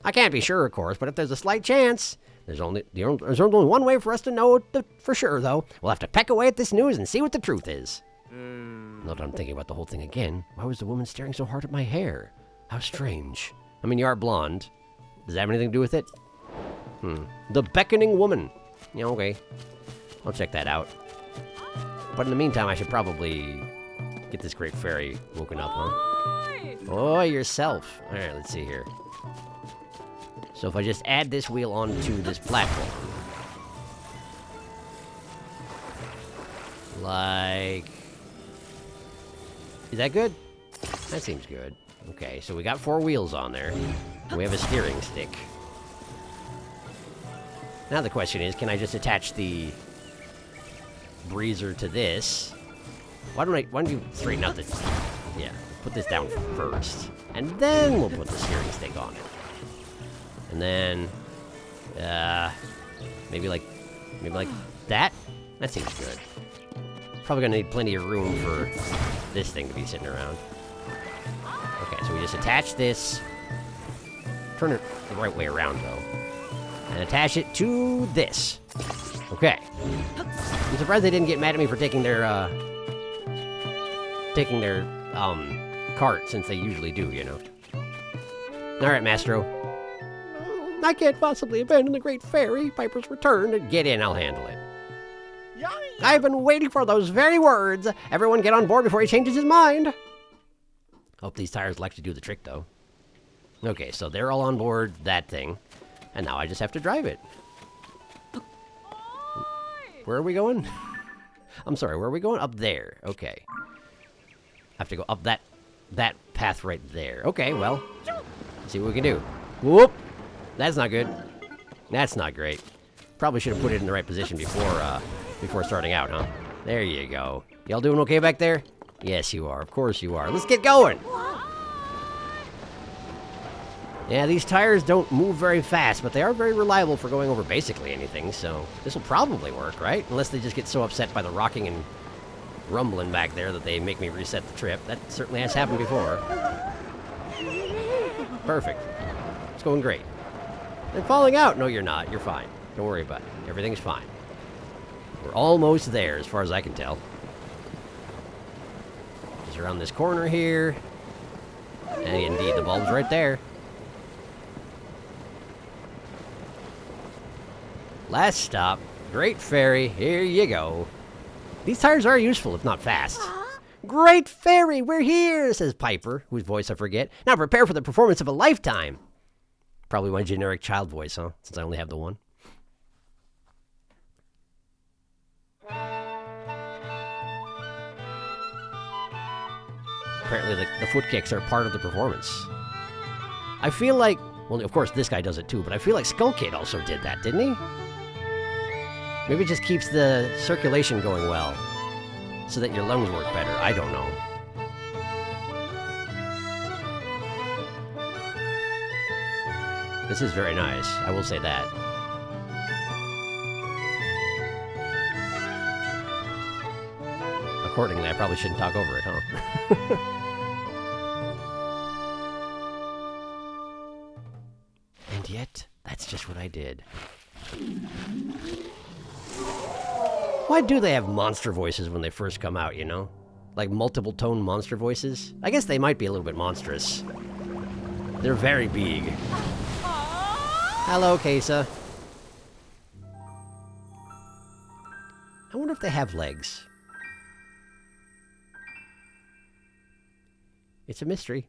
I can't be sure, of course, but if there's a slight chance, there's only one way for us to know for sure, though. We'll have to peck away at this news and see what the truth is. Now that I'm thinking about the whole thing again, why was the woman staring so hard at my hair? How strange. I mean, you are blonde. Does that have anything to do with it? The Beckoning Woman. Yeah, okay. I'll check that out. But in the meantime, I should probably get this great fairy woken up, huh? Oh, yourself. All right, let's see here. So if I just add this wheel onto this platform. Like... Is that good? That seems good. Okay, so we got 4 wheels on there. And we have a steering stick. Now the question is, can I just attach the breezer to this? Why don't you straighten out the... Yeah, put this down first. And then we'll put the steering stick on it. And then... maybe like that? That seems good. Probably gonna need plenty of room for this thing to be sitting around. Okay, so we just attach this. Turn it the right way around, though. And attach it to this. Okay. I'm surprised they didn't get mad at me for taking their cart, since they usually do, you know. Alright, Mastro. I can't possibly abandon the Great Fairy. Piper's returned. Get in, I'll handle it. I've been waiting for those very words. Everyone get on board before he changes his mind. Hope these tires will actually do the trick, though. Okay, so they're all on board that thing. And now I just have to drive it. Where are we going? I'm sorry, where are we going? Up there. Okay. I have to go up that path right there. Okay, well. Let's see what we can do. Whoop! That's not good. That's not great. Probably should have put it in the right position before starting out, huh? There you go. Y'all doing okay back there? Yes, you are. Of course you are. Let's get going! Yeah, these tires don't move very fast, but they are very reliable for going over basically anything, so this will probably work, right? Unless they just get so upset by the rocking and rumbling back there that they make me reset the trip. That certainly has happened before. Perfect. It's going great. And falling out? No, you're not. You're fine. Don't worry about it. Everything's fine. We're almost there, as far as I can tell. Just around this corner here. And indeed, the bulb's right there. Last stop. Great Fairy. Here you go. These tires are useful, if not fast. Great Fairy, we're here, says Piper, whose voice I forget. Now prepare for the performance of a lifetime. Probably my generic child voice, huh? Since I only have the one. Apparently the foot kicks are part of the performance. I feel like... Well, of course, this guy does it too, but I feel like Skull Kid also did that, didn't he? Maybe it just keeps the circulation going well, so that your lungs work better. I don't know. This is very nice, I will say that. Accordingly, I probably shouldn't talk over it, huh? And yet, that's just what I did. Why do they have monster voices when they first come out, you know? Like multiple tone monster voices? I guess they might be a little bit monstrous. They're very big. Hello, Kesa. I wonder if they have legs. It's a mystery.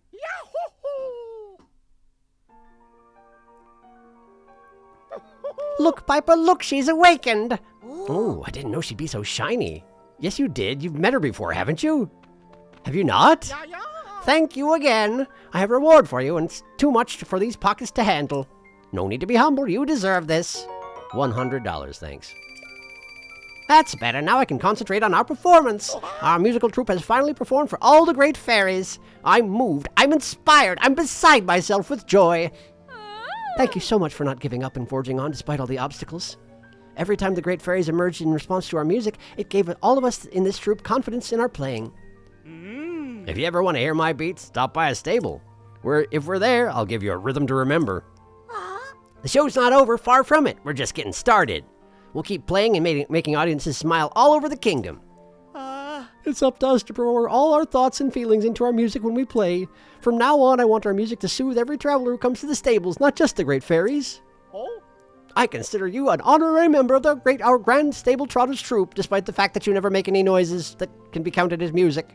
Look, Piper, look, she's awakened! Oh, I didn't know she'd be so shiny. Yes, you did. You've met her before, haven't you? Have you not? Thank you again. I have a reward for you, and it's too much for these pockets to handle. No need to be humble. You deserve this. $100, thanks. That's better. Now I can concentrate on our performance. Our musical troupe has finally performed for all the great fairies. I'm moved. I'm inspired. I'm beside myself with joy. Thank you so much for not giving up and forging on despite all the obstacles. Every time the great fairies emerged in response to our music, it gave all of us in this troupe confidence in our playing. If you ever want to hear my beats, stop by a stable. If we're there, I'll give you a rhythm to remember. The show's not over, far from it. We're just getting started. We'll keep playing and making audiences smile all over the kingdom. It's up to us to pour all our thoughts and feelings into our music when we play. From now on, I want our music to soothe every traveler who comes to the stables, not just the great fairies. Oh? I consider you an honorary member of our grand stable trotters troupe, despite the fact that you never make any noises that can be counted as music.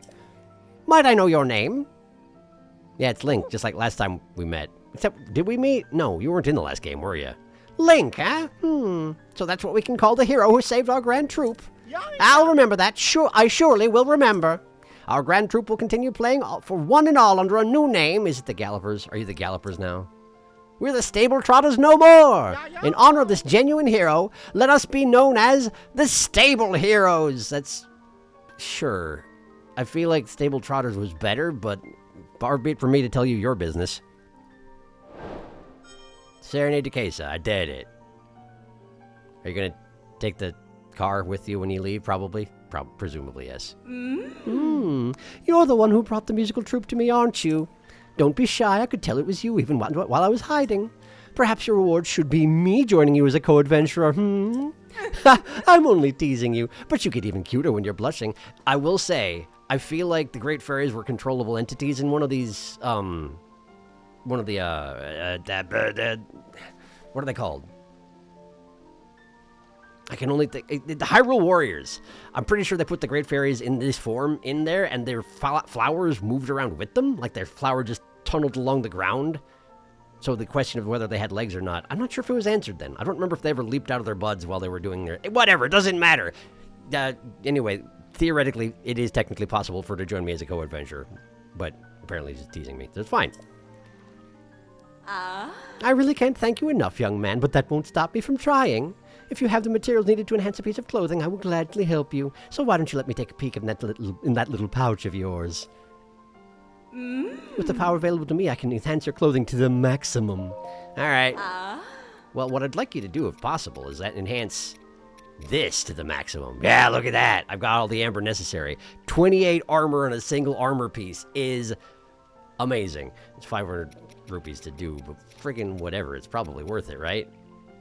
Might I know your name? Yeah, it's Link, just like last time we met. Except, did we meet? No, you weren't in the last game, were you? Link, huh? So that's what we can call the hero who saved our grand troupe. I'll remember that. I surely will remember. Our grand troupe will continue playing for one and all under a new name. Is it the Gallopers? Are you the Gallopers now? We're the Stable Trotters no more! Yeah. In honor of this genuine hero, let us be known as the Stable Heroes! That's... Sure. I feel like Stable Trotters was better, but far be it for me to tell you your business. Serenade to Kesa, I did it. Are you gonna take the car with you when you leave? Probably. Presumably, yes. You're the one who brought the musical troupe to me, aren't you? Don't be shy, I could tell it was you even while I was hiding. Perhaps your reward should be me joining you as a co-adventurer, I'm only teasing you, but you get even cuter when you're blushing. I will say, I feel like the Great Fairies were controllable entities in one of these, what are they called? I can only think... The Hyrule Warriors. I'm pretty sure they put the Great Fairies in this form in there, and their flowers moved around with them. Like, their flower just tunneled along the ground. So the question of whether they had legs or not, I'm not sure if it was answered then. I don't remember if they ever leaped out of their buds while they were doing their... Whatever, it doesn't matter. Anyway, theoretically, it is technically possible for her to join me as a co-adventurer. But apparently he's just teasing me. So it's fine. I really can't thank you enough, young man, but that won't stop me from trying. If you have the materials needed to enhance a piece of clothing, I will gladly help you. So why don't you let me take a peek in that little pouch of yours? With the power available to me, I can enhance your clothing to the maximum. All right. Well, what I'd like you to do, if possible, is that enhance this to the maximum. Yeah, look at that. I've got all the amber necessary. 28 armor on a single armor piece is amazing. It's 500 rupees to do, but friggin' whatever. It's probably worth it, right?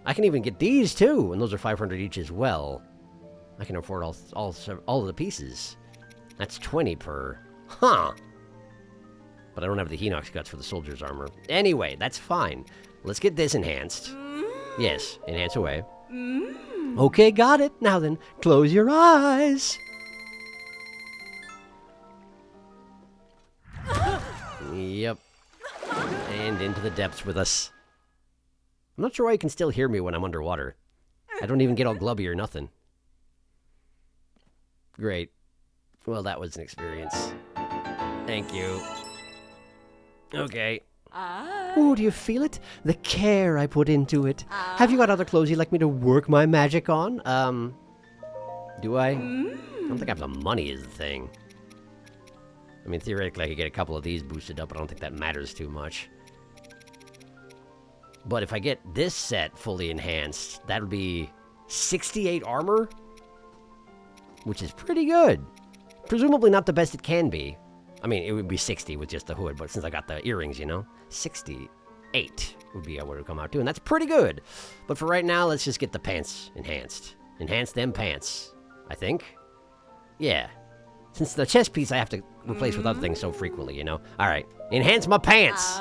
I can even get these, too, and those are 500 each as well. I can afford all of the pieces. That's 20 per. Huh. But I don't have the Hinox guts for the soldier's armor. Anyway, that's fine. Let's get this enhanced. Yes, enhance away. Okay, got it. Now then, close your eyes. Yep. And into the depths with us. I'm not sure why you can still hear me when I'm underwater. I don't even get all glubby or nothing. Great. Well, that was an experience. Thank you. Okay. Oh, do you feel it? The care I put into it. Have you got other clothes you'd like me to work my magic on? Do I? I don't think I have the money is the thing. I mean, theoretically, I could get a couple of these boosted up, but I don't think that matters too much. But if I get this set fully enhanced, that'll be 68 armor, which is pretty good. Presumably not the best it can be. I mean, it would be 60 with just the hood, but since I got the earrings, you know, 68 would be what it would come out to, and that's pretty good. But for right now, let's just get the pants enhanced. Enhance them pants, I think. Yeah. Since the chest piece I have to replace with other things so frequently, you know. All right, enhance my pants.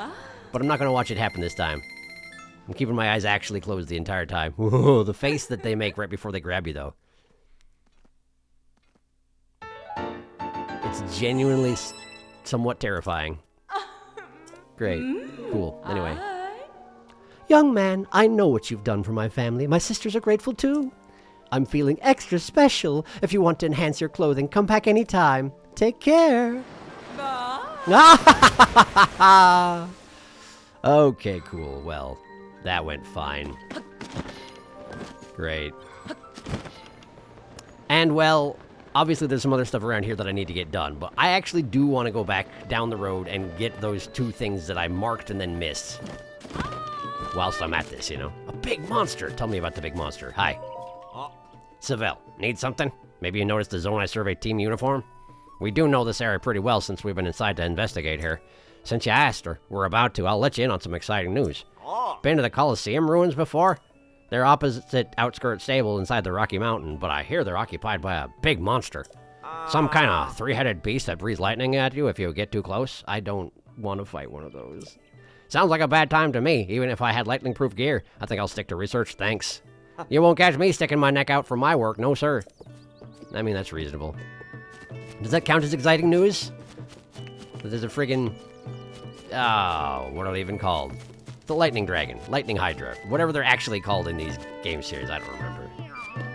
But I'm not going to watch it happen this time. I'm keeping my eyes actually closed the entire time. Whoa, the face that they make right before they grab you, though. It's genuinely somewhat terrifying. Great. Cool. Anyway. Young man, I know what you've done for my family. My sisters are grateful, too. I'm feeling extra special. If you want to enhance your clothing, come back anytime. Take care. Okay, cool. Well, that went fine. Great. And, well, obviously there's some other stuff around here that I need to get done, but I actually do want to go back down the road and get those two things that I marked and then missed. Whilst I'm at this, you know. A big monster! Tell me about the big monster. Hi. Seville, need something? Maybe you noticed the Zone I Survey team uniform? We do know this area pretty well since we've been inside to investigate here. Since you asked, or we're about to, I'll let you in on some exciting news. Been to the Colosseum ruins before? They're opposite outskirt stable inside the Rocky Mountain, but I hear they're occupied by a big monster. Some kind of three-headed beast that breathes lightning at you if you get too close. I don't want to fight one of those. Sounds like a bad time to me. Even if I had lightning-proof gear, I think I'll stick to research, thanks. You won't catch me sticking my neck out for my work, no sir. I mean, that's reasonable. Does that count as exciting news? There's a friggin'... Oh, what are they even called? The Lightning Dragon, Lightning Hydra, whatever they're actually called in these game series, I don't remember.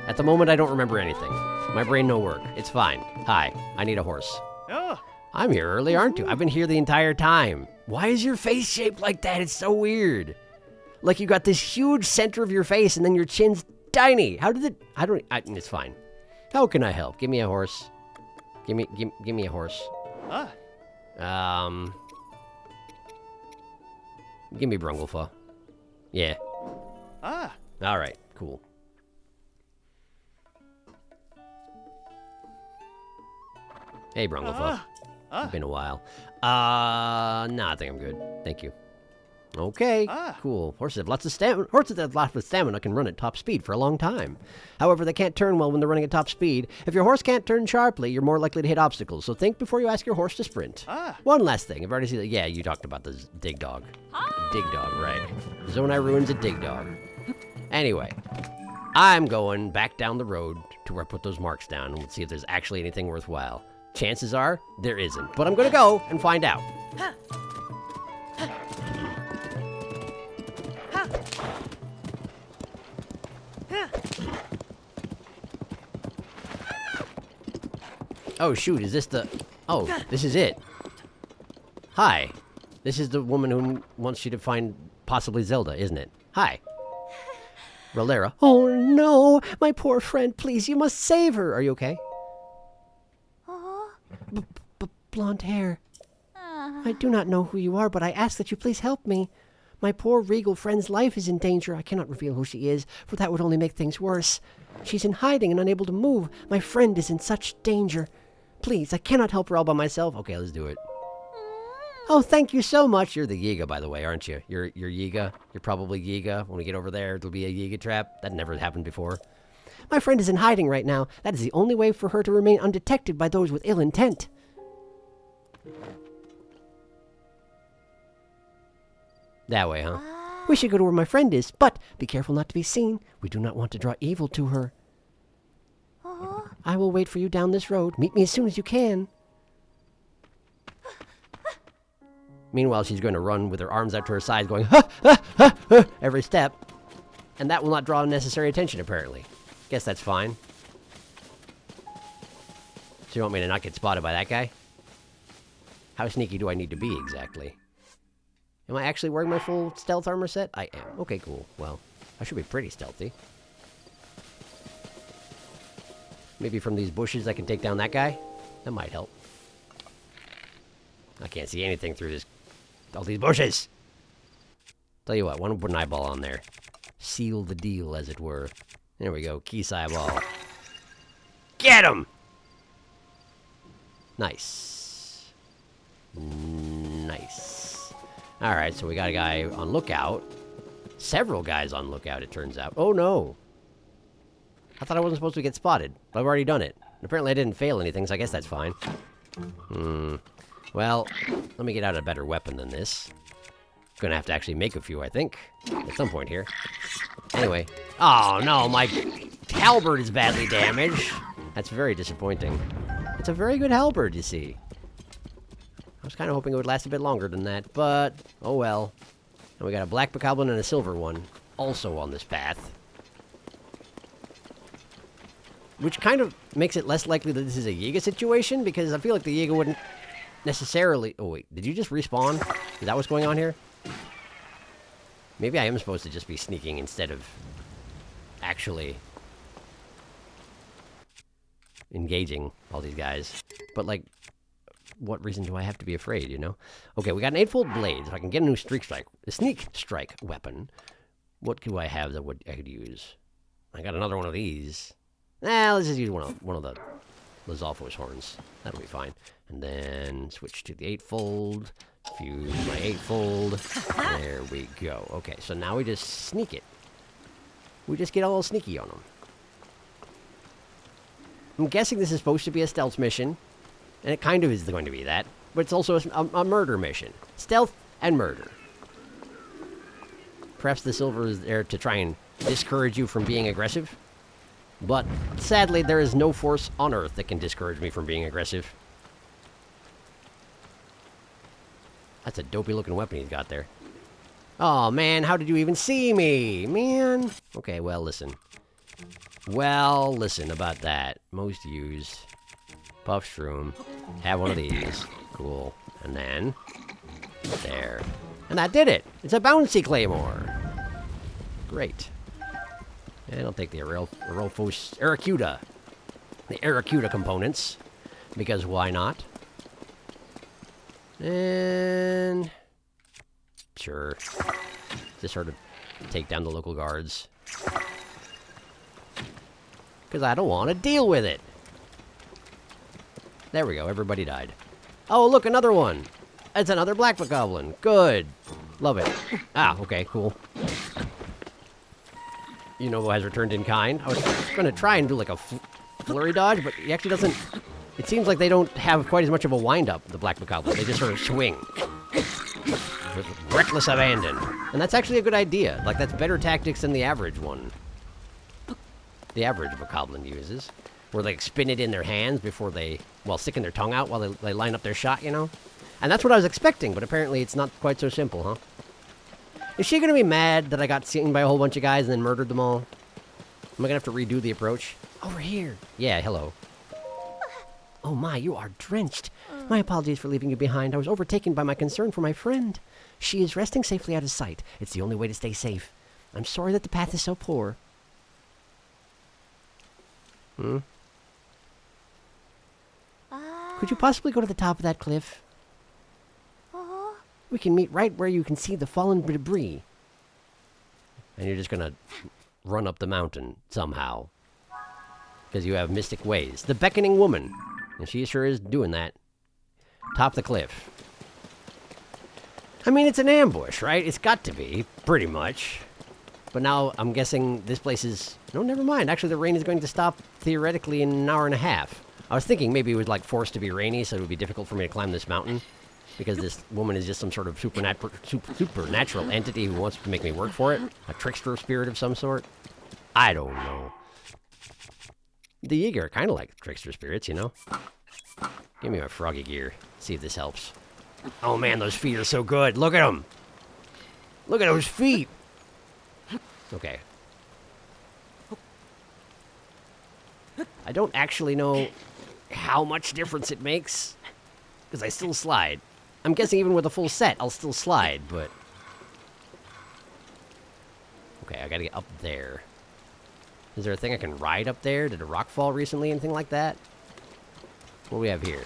At the moment, I don't remember anything. My brain no work. It's fine. Hi, I need a horse. I'm here early, aren't you? I've been here the entire time. Why is your face shaped like that? It's so weird. Like you got this huge center of your face and then your chin's tiny. How did it... it's fine. How can I help? Give me a horse. Give me a horse. Give me Brunglefa. Yeah. Alright, cool. Hey, Brunglefa. It's been a while. Nah, I think I'm good. Thank you. Okay, cool. Horses have lots of stamina. Horses that have lots of stamina can run at top speed for a long time. However, they can't turn well when they're running at top speed. If your horse can't turn sharply, you're more likely to hit obstacles. So think before you ask your horse to sprint. One last thing. I've already seen that. Yeah, you talked about the dig dog. Dig dog, right. Zonai ruins a dig dog. Anyway, I'm going back down the road to where I put those marks down and we'll see if there's actually anything worthwhile. Chances are, there isn't. But I'm going to go and find out. Oh, shoot, is this the... Oh, this is it. Hi. This is the woman who wants you to find possibly Zelda, isn't it? Hi. Rolera. Oh, no. My poor friend, please, you must save her. Are you okay? Blonde hair. I do not know who you are, but I ask that you please help me. My poor regal friend's life is in danger. I cannot reveal who she is, for that would only make things worse. She's in hiding and unable to move. My friend is in such danger. Please, I cannot help her all by myself. Okay, let's do it. Oh, thank you so much. You're the Yiga, by the way, aren't you? You're Yiga. You're probably Yiga. When we get over there, there'll be a Yiga trap. That never happened before. My friend is in hiding right now. That is the only way for her to remain undetected by those with ill intent. That way, huh? We should go to where my friend is, but be careful not to be seen. We do not want to draw evil to her. I will wait for you down this road. Meet me as soon as you can. Meanwhile, she's going to run with her arms out to her sides going, ha, ha, ha, ha, every step. And that will not draw unnecessary attention, apparently. Guess that's fine. So you want me to not get spotted by that guy? How sneaky do I need to be, exactly? Am I actually wearing my full stealth armor set? I am. Okay, cool. Well, I should be pretty stealthy. Maybe from these bushes I can take down that guy? That might help. I can't see anything through all these bushes! Tell you what, why don't we put an eyeball on there? Seal the deal, as it were. There we go, Keese eyeball. Get him! Nice. Nice. Alright, so we got a guy on lookout. Several guys on lookout, it turns out. Oh no! I thought I wasn't supposed to get spotted, but I've already done it. And apparently I didn't fail anything, so I guess that's fine. Well, let me get out a better weapon than this. Gonna have to actually make a few, I think, at some point here. Anyway. Oh no, my halberd is badly damaged. That's very disappointing. It's a very good halberd, you see. I was kind of hoping it would last a bit longer than that, but oh well. And we got a black bokoblin and a silver one, also on this path. Which kind of makes it less likely that this is a Yiga situation, because I feel like the Yiga wouldn't necessarily... Oh wait, did you just respawn? Is that what's going on here? Maybe I am supposed to just be sneaking instead of actually engaging all these guys. But like, what reason do I have to be afraid, you know? Okay, we got an 8-fold blade. If I can get a new sneak strike weapon, what do I have that I could use? I got another one of these. Nah, let's just use one of the Lizalfo's horns. That'll be fine. And then switch to the 8-fold. Fuse my 8-fold. There we go. Okay, so now we just sneak it. We just get all sneaky on them. I'm guessing this is supposed to be a stealth mission. And it kind of is going to be that. But it's also a murder mission. Stealth and murder. Perhaps the silver is there to try and discourage you from being aggressive. But, sadly, there is no force on Earth that can discourage me from being aggressive. That's a dopey-looking weapon he's got there. Oh man, how did you even see me? Man! Okay, well, listen. Well, listen about that. Most used. Puff Shroom. Have one of these. Cool. And then... there. And that did it! It's a bouncy claymore! Great. And I'll take the Aracuda. The Aracuda components. Because why not? And... Sure. Just sort of take down the local guards. Because I don't want to deal with it. There we go, everybody died. Oh, look, another one! It's another Black Goblin. Good. Love it. Ah, okay, cool. You know who has returned in kind. I was going to try and do like a flurry dodge, but he actually doesn't... It seems like they don't have quite as much of a wind-up, the Black Goblin. They just sort of swing. With reckless abandon. And that's actually a good idea. Like, that's better tactics than the average one. The average Goblin uses. Where they spin it in their hands before they... Well, sticking their tongue out while they line up their shot, you know? And that's what I was expecting, but apparently it's not quite so simple, huh? Is she gonna be mad that I got seen by a whole bunch of guys and then murdered them all? Am I gonna have to redo the approach? Over here! Yeah, hello. Oh my, you are drenched. My apologies for leaving you behind. I was overtaken by my concern for my friend. She is resting safely out of sight. It's the only way to stay safe. I'm sorry that the path is so poor. Could you possibly go to the top of that cliff? We can meet right where you can see the fallen debris. And you're just gonna run up the mountain somehow. Because you have mystic ways. The beckoning woman. And she sure is doing that. Top the cliff. I mean, it's an ambush, right? It's got to be, pretty much. But now, I'm guessing this place is... No, never mind. Actually, the rain is going to stop, theoretically, in an hour and a half. I was thinking maybe it was, like, forced to be rainy, so it would be difficult for me to climb this mountain. Because this woman is just some sort of supernatural entity who wants to make me work for it. A trickster spirit of some sort. I don't know. The Yeager are kind of like trickster spirits, you know? Give me my froggy gear. See if this helps. Oh man, those feet are so good. Look at them. Look at those feet. Okay. I don't actually know how much difference it makes. Because I still slide. I'm guessing even with a full set, I'll still slide, but... Okay, I gotta get up there. Is there a thing I can ride up there? Did a rock fall recently? Anything like that? What do we have here?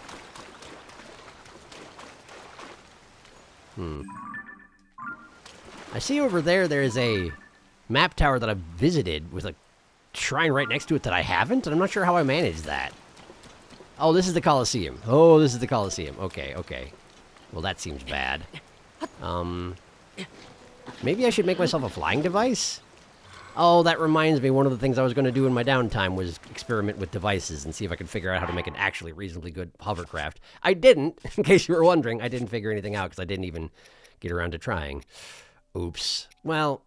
I see over there, there's a map tower that I've visited with a shrine right next to it that I haven't, and I'm not sure how I managed that. Oh, this is the Colosseum. Oh, this is the Colosseum. Okay, okay. Well, that seems bad. Maybe I should make myself a flying device? Oh, that reminds me, one of the things I was going to do in my downtime was experiment with devices and see if I could figure out how to make an actually reasonably good hovercraft. I didn't, in case you were wondering. I didn't figure anything out because I didn't even get around to trying. Oops. Well,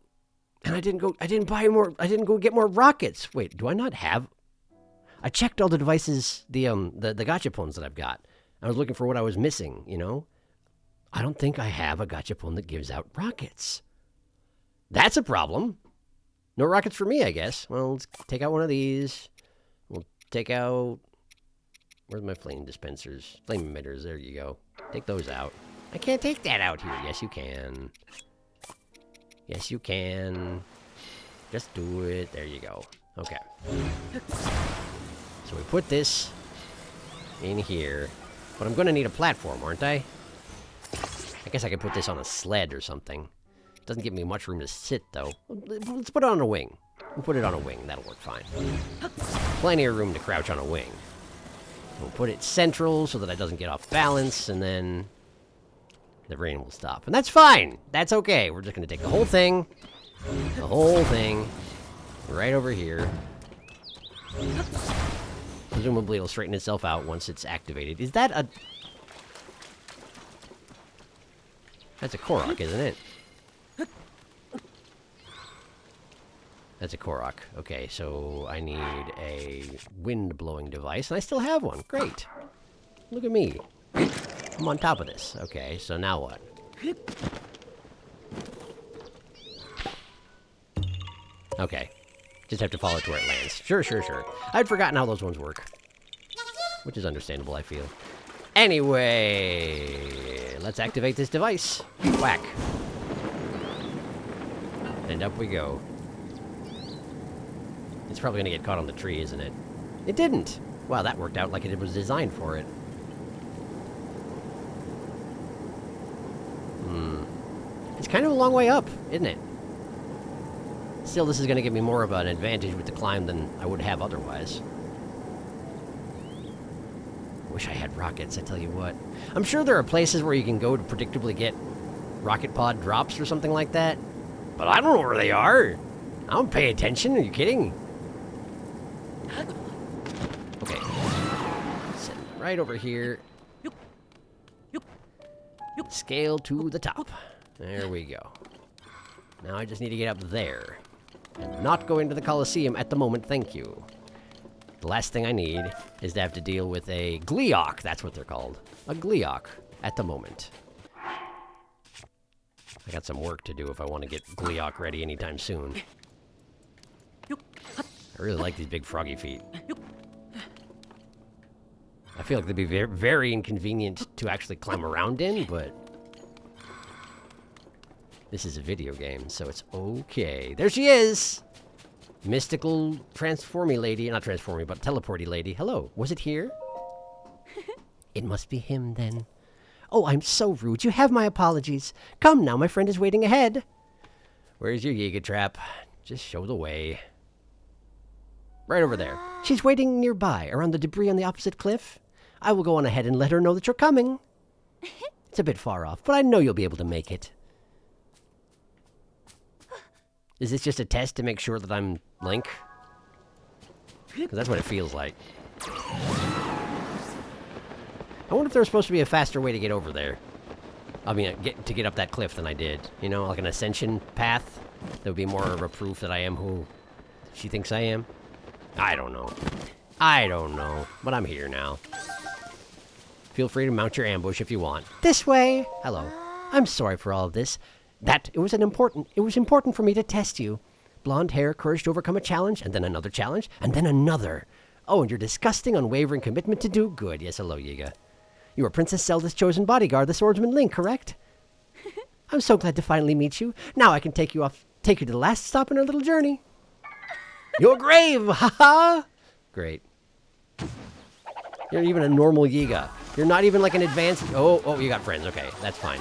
and I didn't go get more rockets. Wait, do I not have... I checked all the devices, the gachapons that I've got. I was looking for what I was missing, you know? I don't think I have a gachapon that gives out rockets. That's a problem. No rockets for me, I guess. Well, let's take out one of these. We'll take out... Where's my flame dispensers? Flame emitters, there you go. Take those out. I can't take that out here. Yes, you can. Yes, you can. Just do it. There you go. Okay. So we put this in here. But I'm going to need a platform, aren't I? I guess I could put this on a sled or something. Doesn't give me much room to sit, though. Let's put it on a wing. We'll put it on a wing. That'll work fine. Plenty of room to crouch on a wing. We'll put it central so that it doesn't get off balance, and then the rain will stop. And that's fine. That's okay. We're just going to take the whole thing, right over here. Presumably it'll straighten itself out once it's activated. Is that a... That's a Korok, isn't it? That's a Korok. Okay, so I need a wind-blowing device, and I still have one. Great. Look at me. I'm on top of this. Okay, so now what? Okay. Just have to follow it to where it lands. Sure, sure, sure. I'd forgotten how those ones work. Which is understandable, I feel. Anyway, let's activate this device. Whack. And up we go. It's probably gonna get caught on the tree, isn't it? It didn't! Wow, that worked out like it was designed for it. It's kind of a long way up, isn't it? Still, this is gonna give me more of an advantage with the climb than I would have otherwise. Wish I had rockets, I tell you what. I'm sure there are places where you can go to predictably get rocket pod drops or something like that. But I don't know where they are. I don't pay attention, are you kidding? Okay. Sit right over here. Scale to the top. There we go. Now I just need to get up there. I'm not going to the Colosseum at the moment, thank you. The last thing I need is to have to deal with a Gleeok, that's what they're called. A Gleeok, at the moment. I got some work to do if I want to get Gleeok ready anytime soon. I really like these big froggy feet. I feel like they'd be very, very inconvenient to actually climb around in, but... this is a video game, so it's okay. There she is! Mystical transformy lady, not transformy, but teleporty lady. Hello, was it here? It must be him, then. Oh, I'm so rude. You have my apologies. Come now, my friend is waiting ahead. Where's your Yiga trap? Just show the way. Right over there. She's waiting nearby, around the debris on the opposite cliff. I will go on ahead and let her know that you're coming. It's a bit far off, but I know you'll be able to make it. Is this just a test to make sure that I'm Link? Because that's what it feels like. I wonder if there was supposed to be a faster way to get over there. I mean, to get up that cliff than I did. You know, like an ascension path? That would be more of a proof that I am who she thinks I am. I don't know. I don't know. But I'm here now. Feel free to mount your ambush if you want. This way! Hello. I'm sorry for all of this. It was important for me to test you. Blonde hair, courage to overcome a challenge, and then another challenge, and then another. Oh, and your disgusting, unwavering commitment to do good. Yes, hello, Yiga. You are Princess Zelda's chosen bodyguard, the swordsman Link, correct? I'm so glad to finally meet you. Now I can take you to the last stop in our little journey. Your grave! Ha-ha! Great. You're even a normal Yiga. You're not even like an advanced... Oh, you got friends. Okay, that's fine.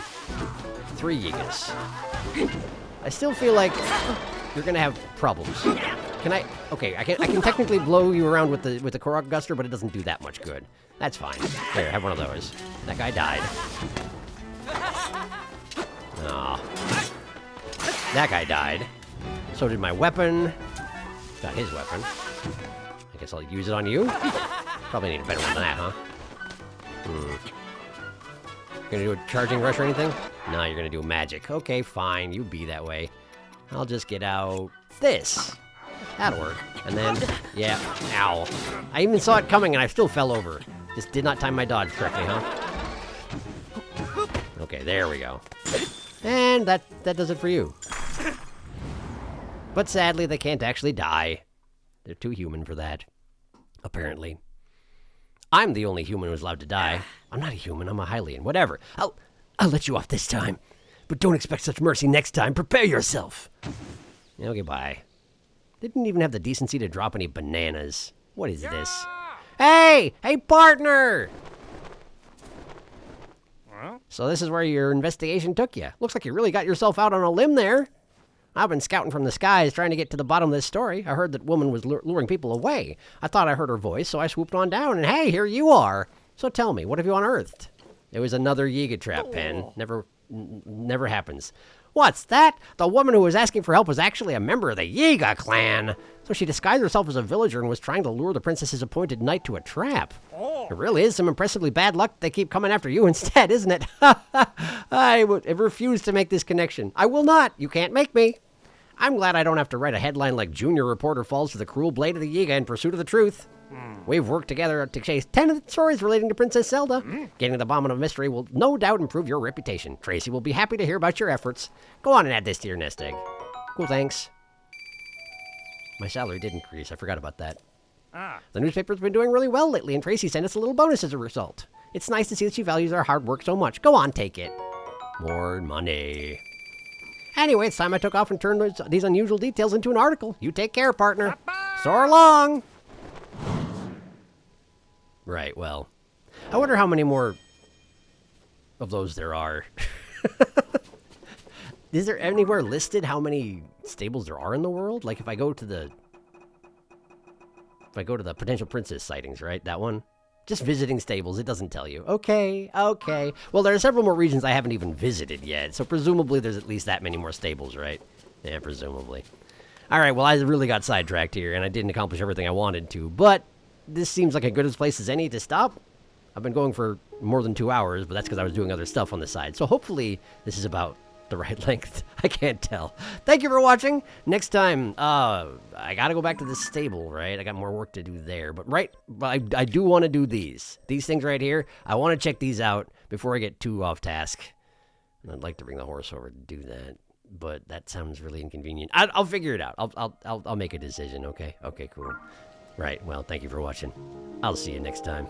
3 Yigas. I still feel like you're gonna have problems. Can I... Okay, I can technically blow you around with the Korok Guster, but it doesn't do that much good. That's fine. There, have one of those. That guy died. Aw. That guy died. So did my weapon. Got his weapon. I guess I'll use it on you. Probably need a better one than that, huh? Gonna do a charging rush or anything? No, you're gonna do magic. Okay, fine. You be that way. I'll just get out this. That'll work. And then, yeah, ow. I even saw it coming and I still fell over. Just did not time my dodge correctly, huh? Okay, there we go. And that does it for you. But sadly, they can't actually die. They're too human for that. Apparently. I'm the only human who's allowed to die. I'm not a human, I'm a Hylian. Whatever. I'll let you off this time. But don't expect such mercy next time. Prepare yourself. Okay, bye. They didn't even have the decency to drop any bananas. What is this? Hey! Hey, partner! Well? So this is where your investigation took you. Looks like you really got yourself out on a limb there. I've been scouting from the skies trying to get to the bottom of this story. I heard that woman was luring people away. I thought I heard her voice, so I swooped on down, and hey, here you are. So tell me, what have you unearthed? It was another Yiga trap pen. Never happens. What's that? The woman who was asking for help was actually a member of the Yiga clan. So she disguised herself as a villager and was trying to lure the princess's appointed knight to a trap. Oh. It really is some impressively bad luck they keep coming after you instead, isn't it? I refuse to make this connection. I will not. You can't make me. I'm glad I don't have to write a headline like Junior Reporter Falls to the Cruel Blade of the Yiga in Pursuit of the Truth. We've worked together to chase 10 of the stories relating to Princess Zelda. Getting to the bottom of mystery will no doubt improve your reputation. Tracy will be happy to hear about your efforts. Go on and add this to your nest egg. Cool, thanks. My salary did increase. I forgot about that. The newspaper's been doing really well lately, and Tracy sent us a little bonus as a result. It's nice to see that she values our hard work so much. Go on, take it. More money. Anyway, it's time I took off and turned these unusual details into an article. You take care, partner. Soar along! Right, well. I wonder how many more of those there are. Is there anywhere listed how many stables there are in the world? Like if I go to the potential princess sightings, right? That one? Just visiting stables, it doesn't tell you. Okay, okay. Well, there are several more regions I haven't even visited yet, so presumably there's at least that many more stables, right? Yeah, presumably. All right, well, I really got sidetracked here, and I didn't accomplish everything I wanted to, but this seems like a good place as any to stop. I've been going for more than 2 hours, but that's because I was doing other stuff on the side. So hopefully this is about the right length. I can't tell. Thank you for watching. Next time, I gotta go back to this stable, right? I got more work to do there. But I do want to do these things right here. I want to check these out before I get too off task. And I'd like to bring the horse over to do that, but that sounds really inconvenient. I'll figure it out. I'll make a decision. Okay. Okay. Cool. Right. Well, thank you for watching. I'll see you next time.